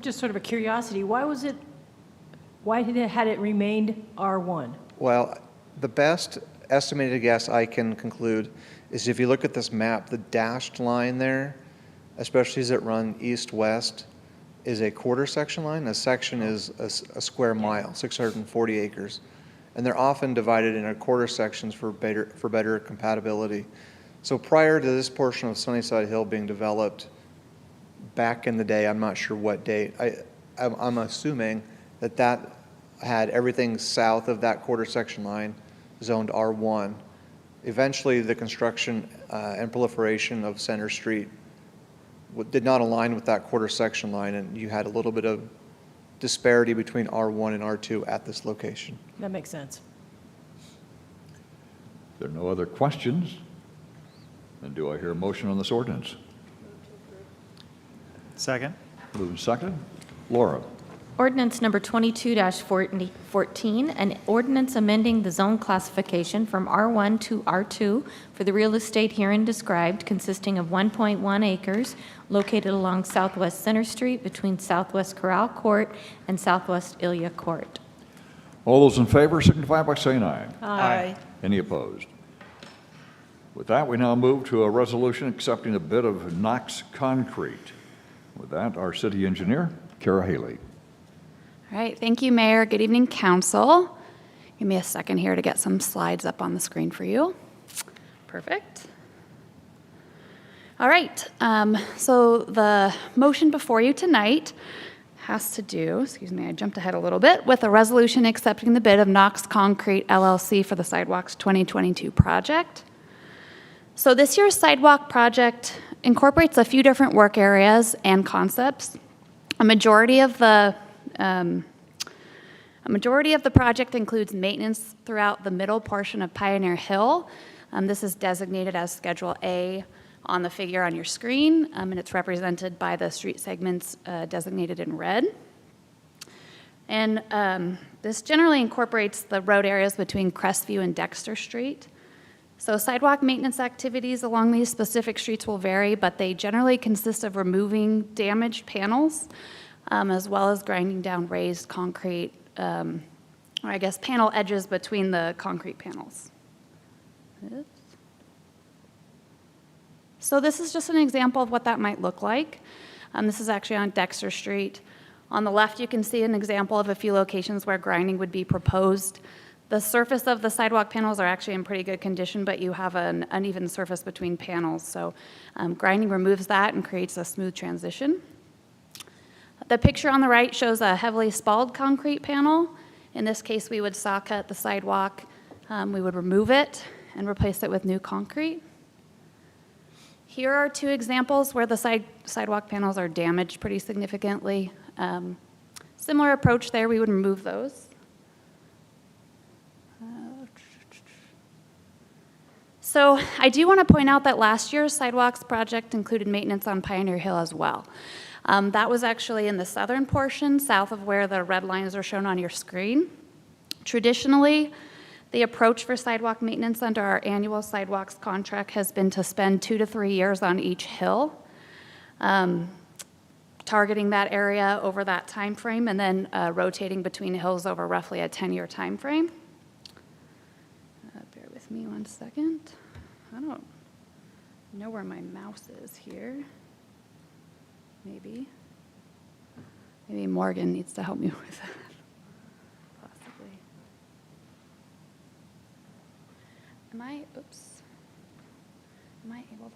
Speaker 6: just sort of a curiosity. Why had it remained R1?
Speaker 12: Well, the best estimated guess I can conclude is if you look at this map, the dashed line there, especially as it runs east-west, is a quarter section line. A section is a square mile, 640 acres. And they're often divided into quarter sections for better compatibility. So prior to this portion of Sunnyside Hill being developed, back in the day, I'm not sure what date, I'm assuming that had everything south of that quarter section line zoned R1. Eventually, the construction and proliferation of Center Street did not align with that quarter section line, and you had a little bit of disparity between R1 and R2 at this location.
Speaker 6: That makes sense.
Speaker 3: If there are no other questions, then do I hear a motion on this ordinance?
Speaker 5: Second.
Speaker 3: Moved and seconded. Laura.
Speaker 13: Ordinance number 22-14, an ordinance amending the zone classification from R1 to R2 for the real estate herein described, consisting of 1.1 acres located along Southwest Center Street between Southwest Corral Court and Southwest Ilya Court.
Speaker 3: All those in favor signify by saying aye.
Speaker 2: Aye.
Speaker 3: Any opposed? With that, we now move to a resolution accepting a bid of Knox Concrete. With that, our city engineer, Kara Haley.
Speaker 14: All right, thank you, Mayor. Good evening, Council. Give me a second here to get some slides up on the screen for you. Perfect. All right, so the motion before you tonight has to do, excuse me, I jumped ahead a little bit, with a resolution accepting the bid of Knox Concrete LLC for the Sidewalks 2022 project. So this year's sidewalk project incorporates a few different work areas and concepts. A majority of the project includes maintenance throughout the middle portion of Pioneer Hill. This is designated as Schedule A on the figure on your screen, and it's represented by the street segments designated in red. And this generally incorporates the road areas between Crestview and Dexter Street. So sidewalk maintenance activities along these specific streets will vary, but they generally consist of removing damaged panels, as well as grinding down raised concrete, or I guess panel edges between the concrete panels. Oops. So this is just an example of what that might look like. This is actually on Dexter Street. On the left, you can see an example of a few locations where grinding would be proposed. The surface of the sidewalk panels are actually in pretty good condition, but you have an uneven surface between panels. So grinding removes that and creates a smooth transition. The picture on the right shows a heavily spalled concrete panel. In this case, we would saw cut the sidewalk. We would remove it and replace it with new concrete. Here are two examples where the sidewalk panels are damaged pretty significantly. Similar approach there, we would remove those. So I do want to point out that last year's sidewalks project included maintenance on Pioneer Hill as well. That was actually in the southern portion, south of where the red lines are shown on your screen. Traditionally, the approach for sidewalk maintenance under our annual sidewalks contract has been to spend 2 to 3 years on each hill, targeting that area over that time frame, and then rotating between hills over roughly a 10-year time frame. Bear with me 1 second. I don't know where my mouse is here. Maybe Morgan needs to help me with that. Possibly. Am I able to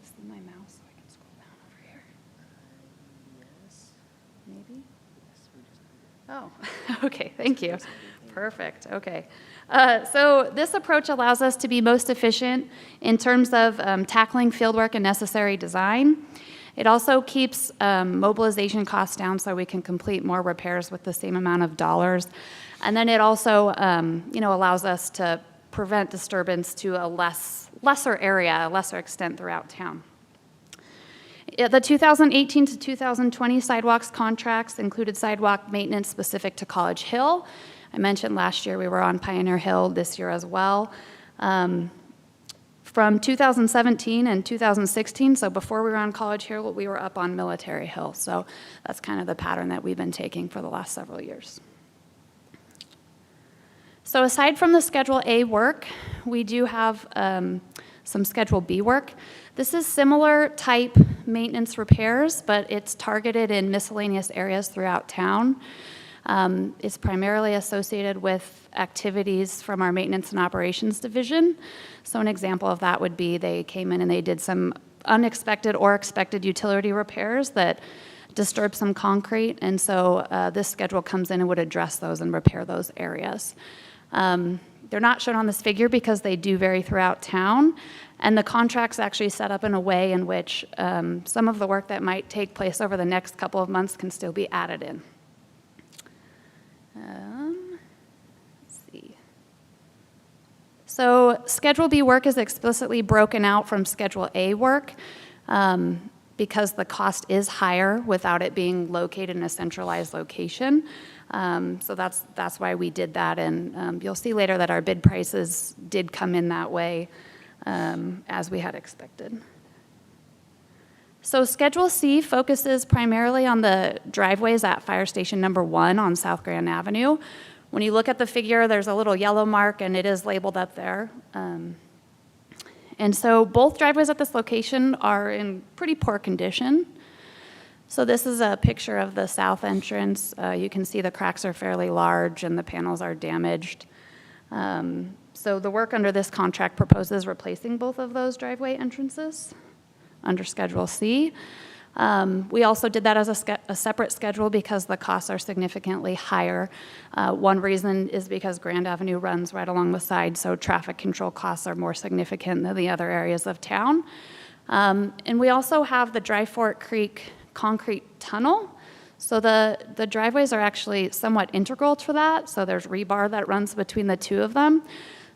Speaker 14: see my mouse so I can scroll down over here? Yes. Maybe? Oh, okay, thank you. Perfect, okay. So this approach allows us to be most efficient in terms of tackling fieldwork and necessary design. It also keeps mobilization costs down so we can complete more repairs with the same amount of dollars. And then it also allows us to prevent disturbance to a lesser area, a lesser extent throughout town. The 2018 to 2020 sidewalks contracts included sidewalk maintenance specific to College Hill. I mentioned last year we were on Pioneer Hill, this year as well. From 2017 and 2016, so before we were on College Hill, we were up on Military Hill. So that's kind of the pattern that we've been taking for the last several years. So aside from the Schedule A work, we do have some Schedule B work. This is similar type maintenance repairs, but it's targeted in miscellaneous areas throughout town. It's primarily associated with activities from our maintenance and operations division. So an example of that would be they came in and they did some unexpected or expected utility repairs that disturbed some concrete, and so this schedule comes in and would address those and repair those areas. They're not shown on this figure because they do vary throughout town, and the contract's actually set up in a way in which some of the work that might take place over the next couple of months can still be added in. Let's see. So Schedule B work is explicitly broken out from Schedule A work because the cost is higher without it being located in a centralized location. So that's why we did that, and you'll see later that our bid prices did come in that way as we had expected. So Schedule C focuses primarily on the driveways at Fire Station Number 1 on South Grand Avenue. When you look at the figure, there's a little yellow mark, and it is labeled up there. And And so both driveways at this location are in pretty poor condition. So this is a picture of the south entrance. You can see the cracks are fairly large and the panels are damaged. So the work under this contract proposes replacing both of those driveway entrances under Schedule C. We also did that as a separate schedule because the costs are significantly higher. One reason is because Grand Avenue runs right along the side, so traffic control costs are more significant than the other areas of town. And we also have the Dry Fork Creek concrete tunnel. So the driveways are actually somewhat integral to that. So there's rebar that runs between the two of them.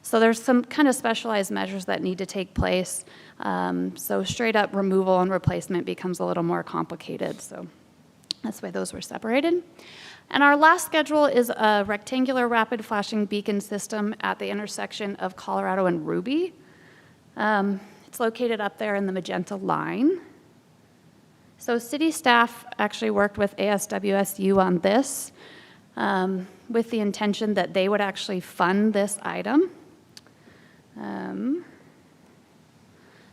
Speaker 14: So there's some kind of specialized measures that need to take place. So straight up removal and replacement becomes a little more complicated. So that's why those were separated. And our last schedule is a rectangular rapid flashing beacon system at the intersection of Colorado and Ruby. It's located up there in the magenta line. So city staff actually worked with ASWSU on this with the intention that they would actually fund this item.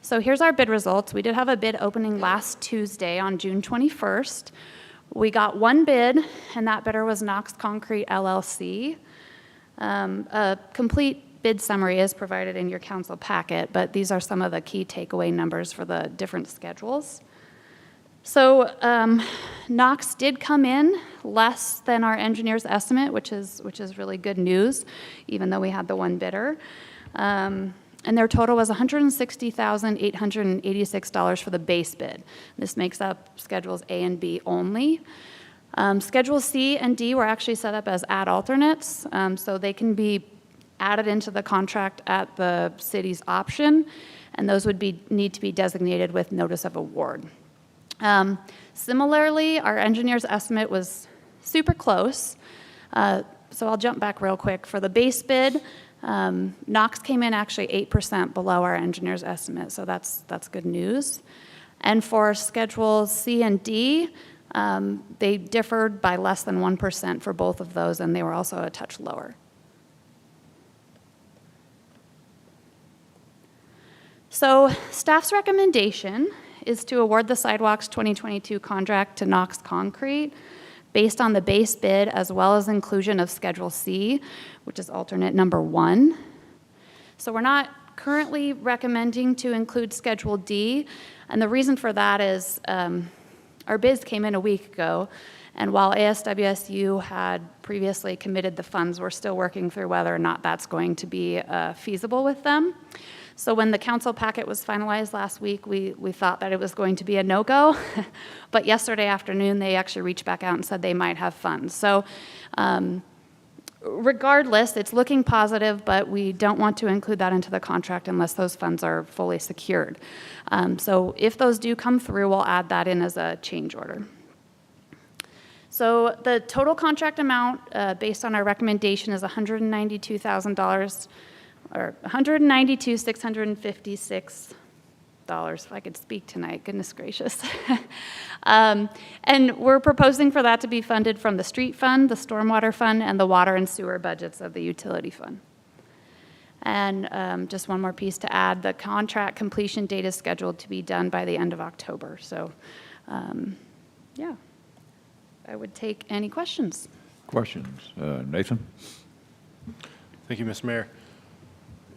Speaker 14: So here's our bid results. We did have a bid opening last Tuesday on June 21st. We got one bid, and that bidder was Knox Concrete LLC. A complete bid summary is provided in your council packet, but these are some of the key takeaway numbers for the different schedules. So Knox did come in less than our engineer's estimate, which is really good news, even though we had the one bidder. And their total was $160,886 for the base bid. This makes up Schedules A and B only. Schedules C and D were actually set up as add alternates, so they can be added into the contract at the city's option, and those would need to be designated with notice of award. Similarly, our engineer's estimate was super close. So I'll jump back real quick. For the base bid, Knox came in actually 8% below our engineer's estimate, so that's good news. And for Schedules C and D, they differed by less than 1% for both of those, and they were also a touch lower. So staff's recommendation is to award the Sidewalks 2022 contract to Knox Concrete based on the base bid as well as inclusion of Schedule C, which is alternate number 1. So we're not currently recommending to include Schedule D, and the reason for that is our bids came in a week ago, and while ASWSU had previously committed the funds, we're still working through whether or not that's going to be feasible with them. So when the council packet was finalized last week, we thought that it was going to be a no-go, but yesterday afternoon they actually reached back out and said they might have funds. So regardless, it's looking positive, but we don't want to include that into the contract unless those funds are fully secured. So if those do come through, we'll add that in as a change order. So the total contract amount based on our recommendation is $192,000, or $192,656. If I could speak tonight, goodness gracious. And we're proposing for that to be funded from the street fund, the stormwater fund, and the water and sewer budgets of the utility fund. And just one more piece to add, the contract completion date is scheduled to be done by the end of October. So, yeah, I would take any questions.
Speaker 3: Questions? Nathan?
Speaker 4: Thank you, Ms. Mayor.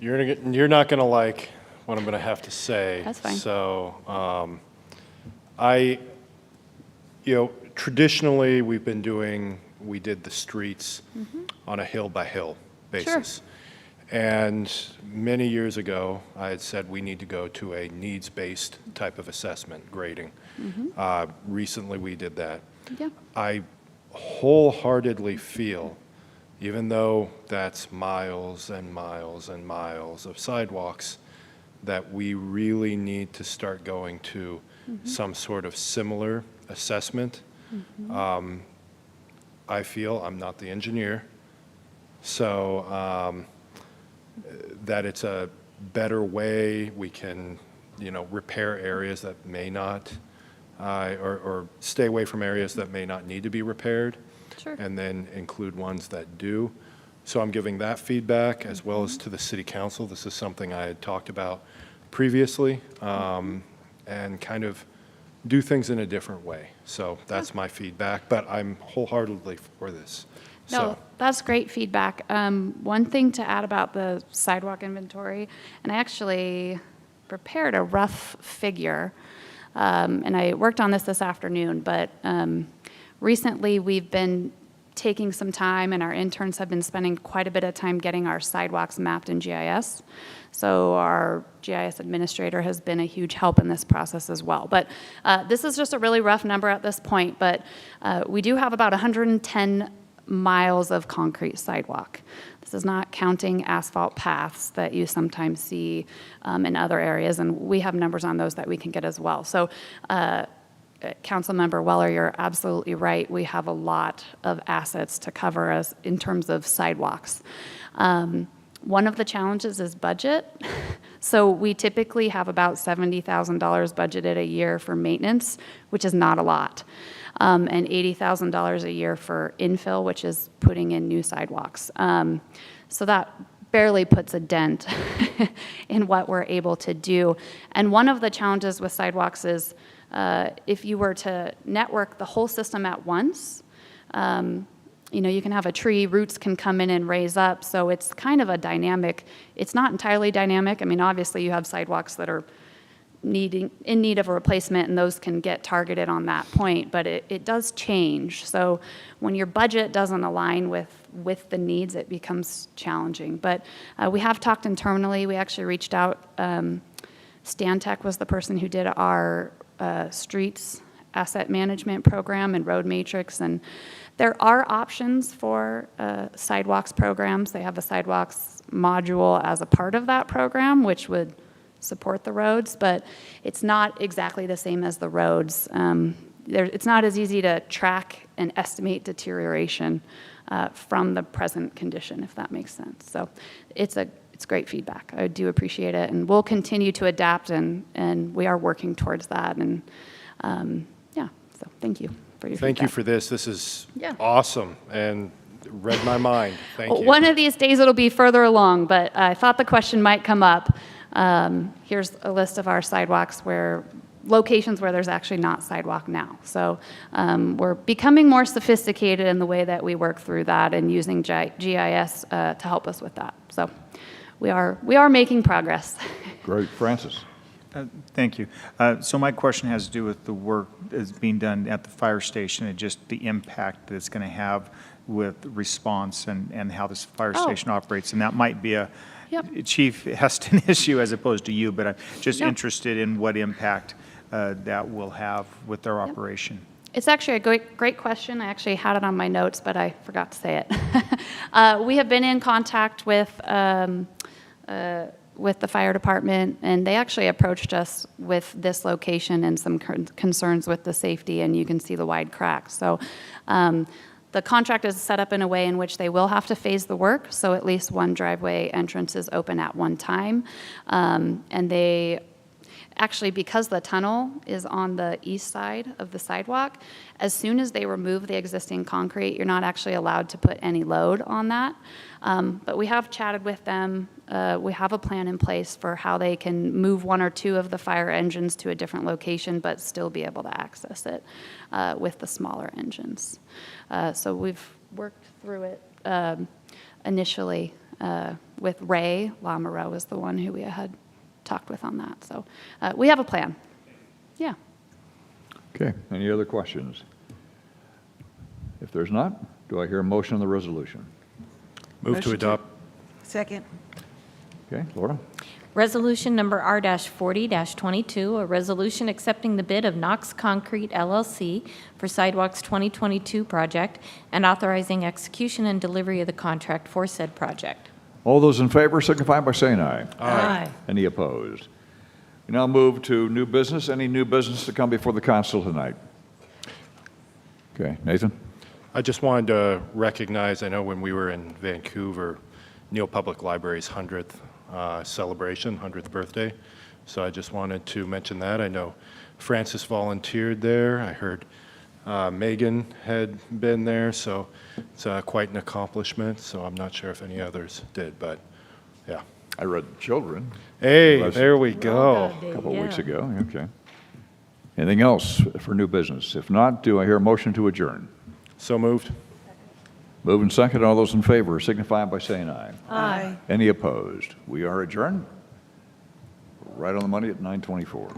Speaker 4: You're not going to like what I'm going to have to say.
Speaker 14: That's fine.
Speaker 4: So traditionally we did the streets on a hill by hill basis.
Speaker 14: Sure.
Speaker 4: And many years ago, I had said we need to go to a needs-based type of assessment, grading. Recently we did that.
Speaker 14: Yeah.
Speaker 4: I wholeheartedly feel, even though that's miles and miles and miles of sidewalks, that we really need to start going to some sort of similar assessment. I feel, I'm not the engineer, so that it's a better way we can, repair areas that may not, or stay away from areas that may not need to be repaired.
Speaker 14: Sure.
Speaker 4: And then include ones that do. So I'm giving that feedback as well as to the city council. This is something I had talked about previously, and kind of do things in a different way. So that's my feedback, but I'm wholeheartedly for this.
Speaker 14: No,
Speaker 4: So,
Speaker 14: that's great feedback. One thing to add about the sidewalk inventory, and I actually prepared a rough figure, and I worked on this afternoon, but recently we've been taking some time, and our interns have been spending quite a bit of time getting our sidewalks mapped in GIS. So our GIS administrator has been a huge help in this process as well. But this is just a really rough number at this point, but we do have about 110 miles of concrete sidewalk. This is not counting asphalt paths that you sometimes see in other areas, and we have numbers on those that we can get as well. So Councilmember Weller, you're absolutely right. We have a lot of assets to cover us in terms of sidewalks. One of the challenges is budget. So we typically have about $70,000 budgeted a year for maintenance, which is not a lot, and $80,000 a year for infill, which is putting in new sidewalks. So that barely puts a dent in what we're able to do. And one of the challenges with sidewalks is if you were to network the whole system at once, you can have a tree, roots can come in and raise up, so it's kind of a dynamic. It's not entirely dynamic. I mean, obviously you have sidewalks that are in need of a replacement, and those can get targeted on that point, but it does change. So when your budget doesn't align with the needs, it becomes challenging. But we have talked internally. We actually reached out. Stantec was the person who did our streets asset management program and road matrix, and there are options for sidewalks programs. They have a sidewalks module as a part of that program, which would support the roads, but it's not exactly the same as the roads. It's not as easy to track and estimate deterioration from the present condition, if that makes sense. So it's great feedback. I do appreciate it, and we'll continue to adapt, and we are working towards that. And so thank you for your feedback.
Speaker 4: thank you for this. This is
Speaker 14: Yeah.
Speaker 4: awesome and read my mind. Thank you.
Speaker 14: One of these days it'll be further along, but I thought the question might come up. Here's a list of our sidewalks locations where there's actually not sidewalk now. So we're becoming more sophisticated in the way that we work through that and using GIS to help us with that. So we are making progress.
Speaker 3: Great. Francis?
Speaker 5: Thank you. So my question has to do with the work that's being done at the fire station and just the impact that it's going to have with response and how this fire station operates. And that might be a Chief Heston issue as opposed to you, but I'm just interested in what impact that will have with their operation.
Speaker 14: It's actually a great question. I actually had it on my notes, but I forgot to say it. We have been in contact with the fire department, and they actually approached us with this location and some concerns with the safety, and you can see the wide cracks. So the contract is set up in a way in which they will have to phase the work, so at least one driveway entrance is open at one time. And they actually, because the tunnel is on the east side of the sidewalk, as soon as they remove the existing concrete, you're not actually allowed to put any load on that. But we have chatted with them. We have a plan in place for how they can move one or two of the fire engines to a different location, but still be able to access it with the smaller engines. So we've worked through it initially with Ray. Lamoureux was the one who we had talked with on that. So we have a plan. Yeah.
Speaker 3: Okay. Any other questions? If there's not, do I hear a motion on the resolution?
Speaker 4: Move to adopt.
Speaker 2: Second.
Speaker 3: Okay. Laura?
Speaker 13: Resolution number R-40-22, a resolution accepting the bid of Knox Concrete LLC for Sidewalks 2022 project and authorizing execution and delivery of the contract for said project.
Speaker 3: All those in favor signify by saying aye.
Speaker 6: Aye.
Speaker 3: Any opposed? We now move to new business. Any new business to come before the council tonight? Okay. Nathan?
Speaker 4: I just wanted to recognize, I know when we were in Vancouver, Neal Public Library's 100th celebration, 100th birthday. So I just wanted to mention that. I know Francis volunteered there. I heard Megan had been there, so it's quite an accomplishment. So I'm not sure if any others did, but yeah.
Speaker 3: I read Children.
Speaker 4: Hey,
Speaker 3: Last-
Speaker 4: there we go.
Speaker 3: A couple of weeks ago, okay. Anything else for new business? If not, do I hear a motion to adjourn?
Speaker 4: So moved.
Speaker 3: Moving second, all those in favor signify by saying aye.
Speaker 2: Aye.
Speaker 3: Any opposed? We are adjourned. Right on the money at 9:24.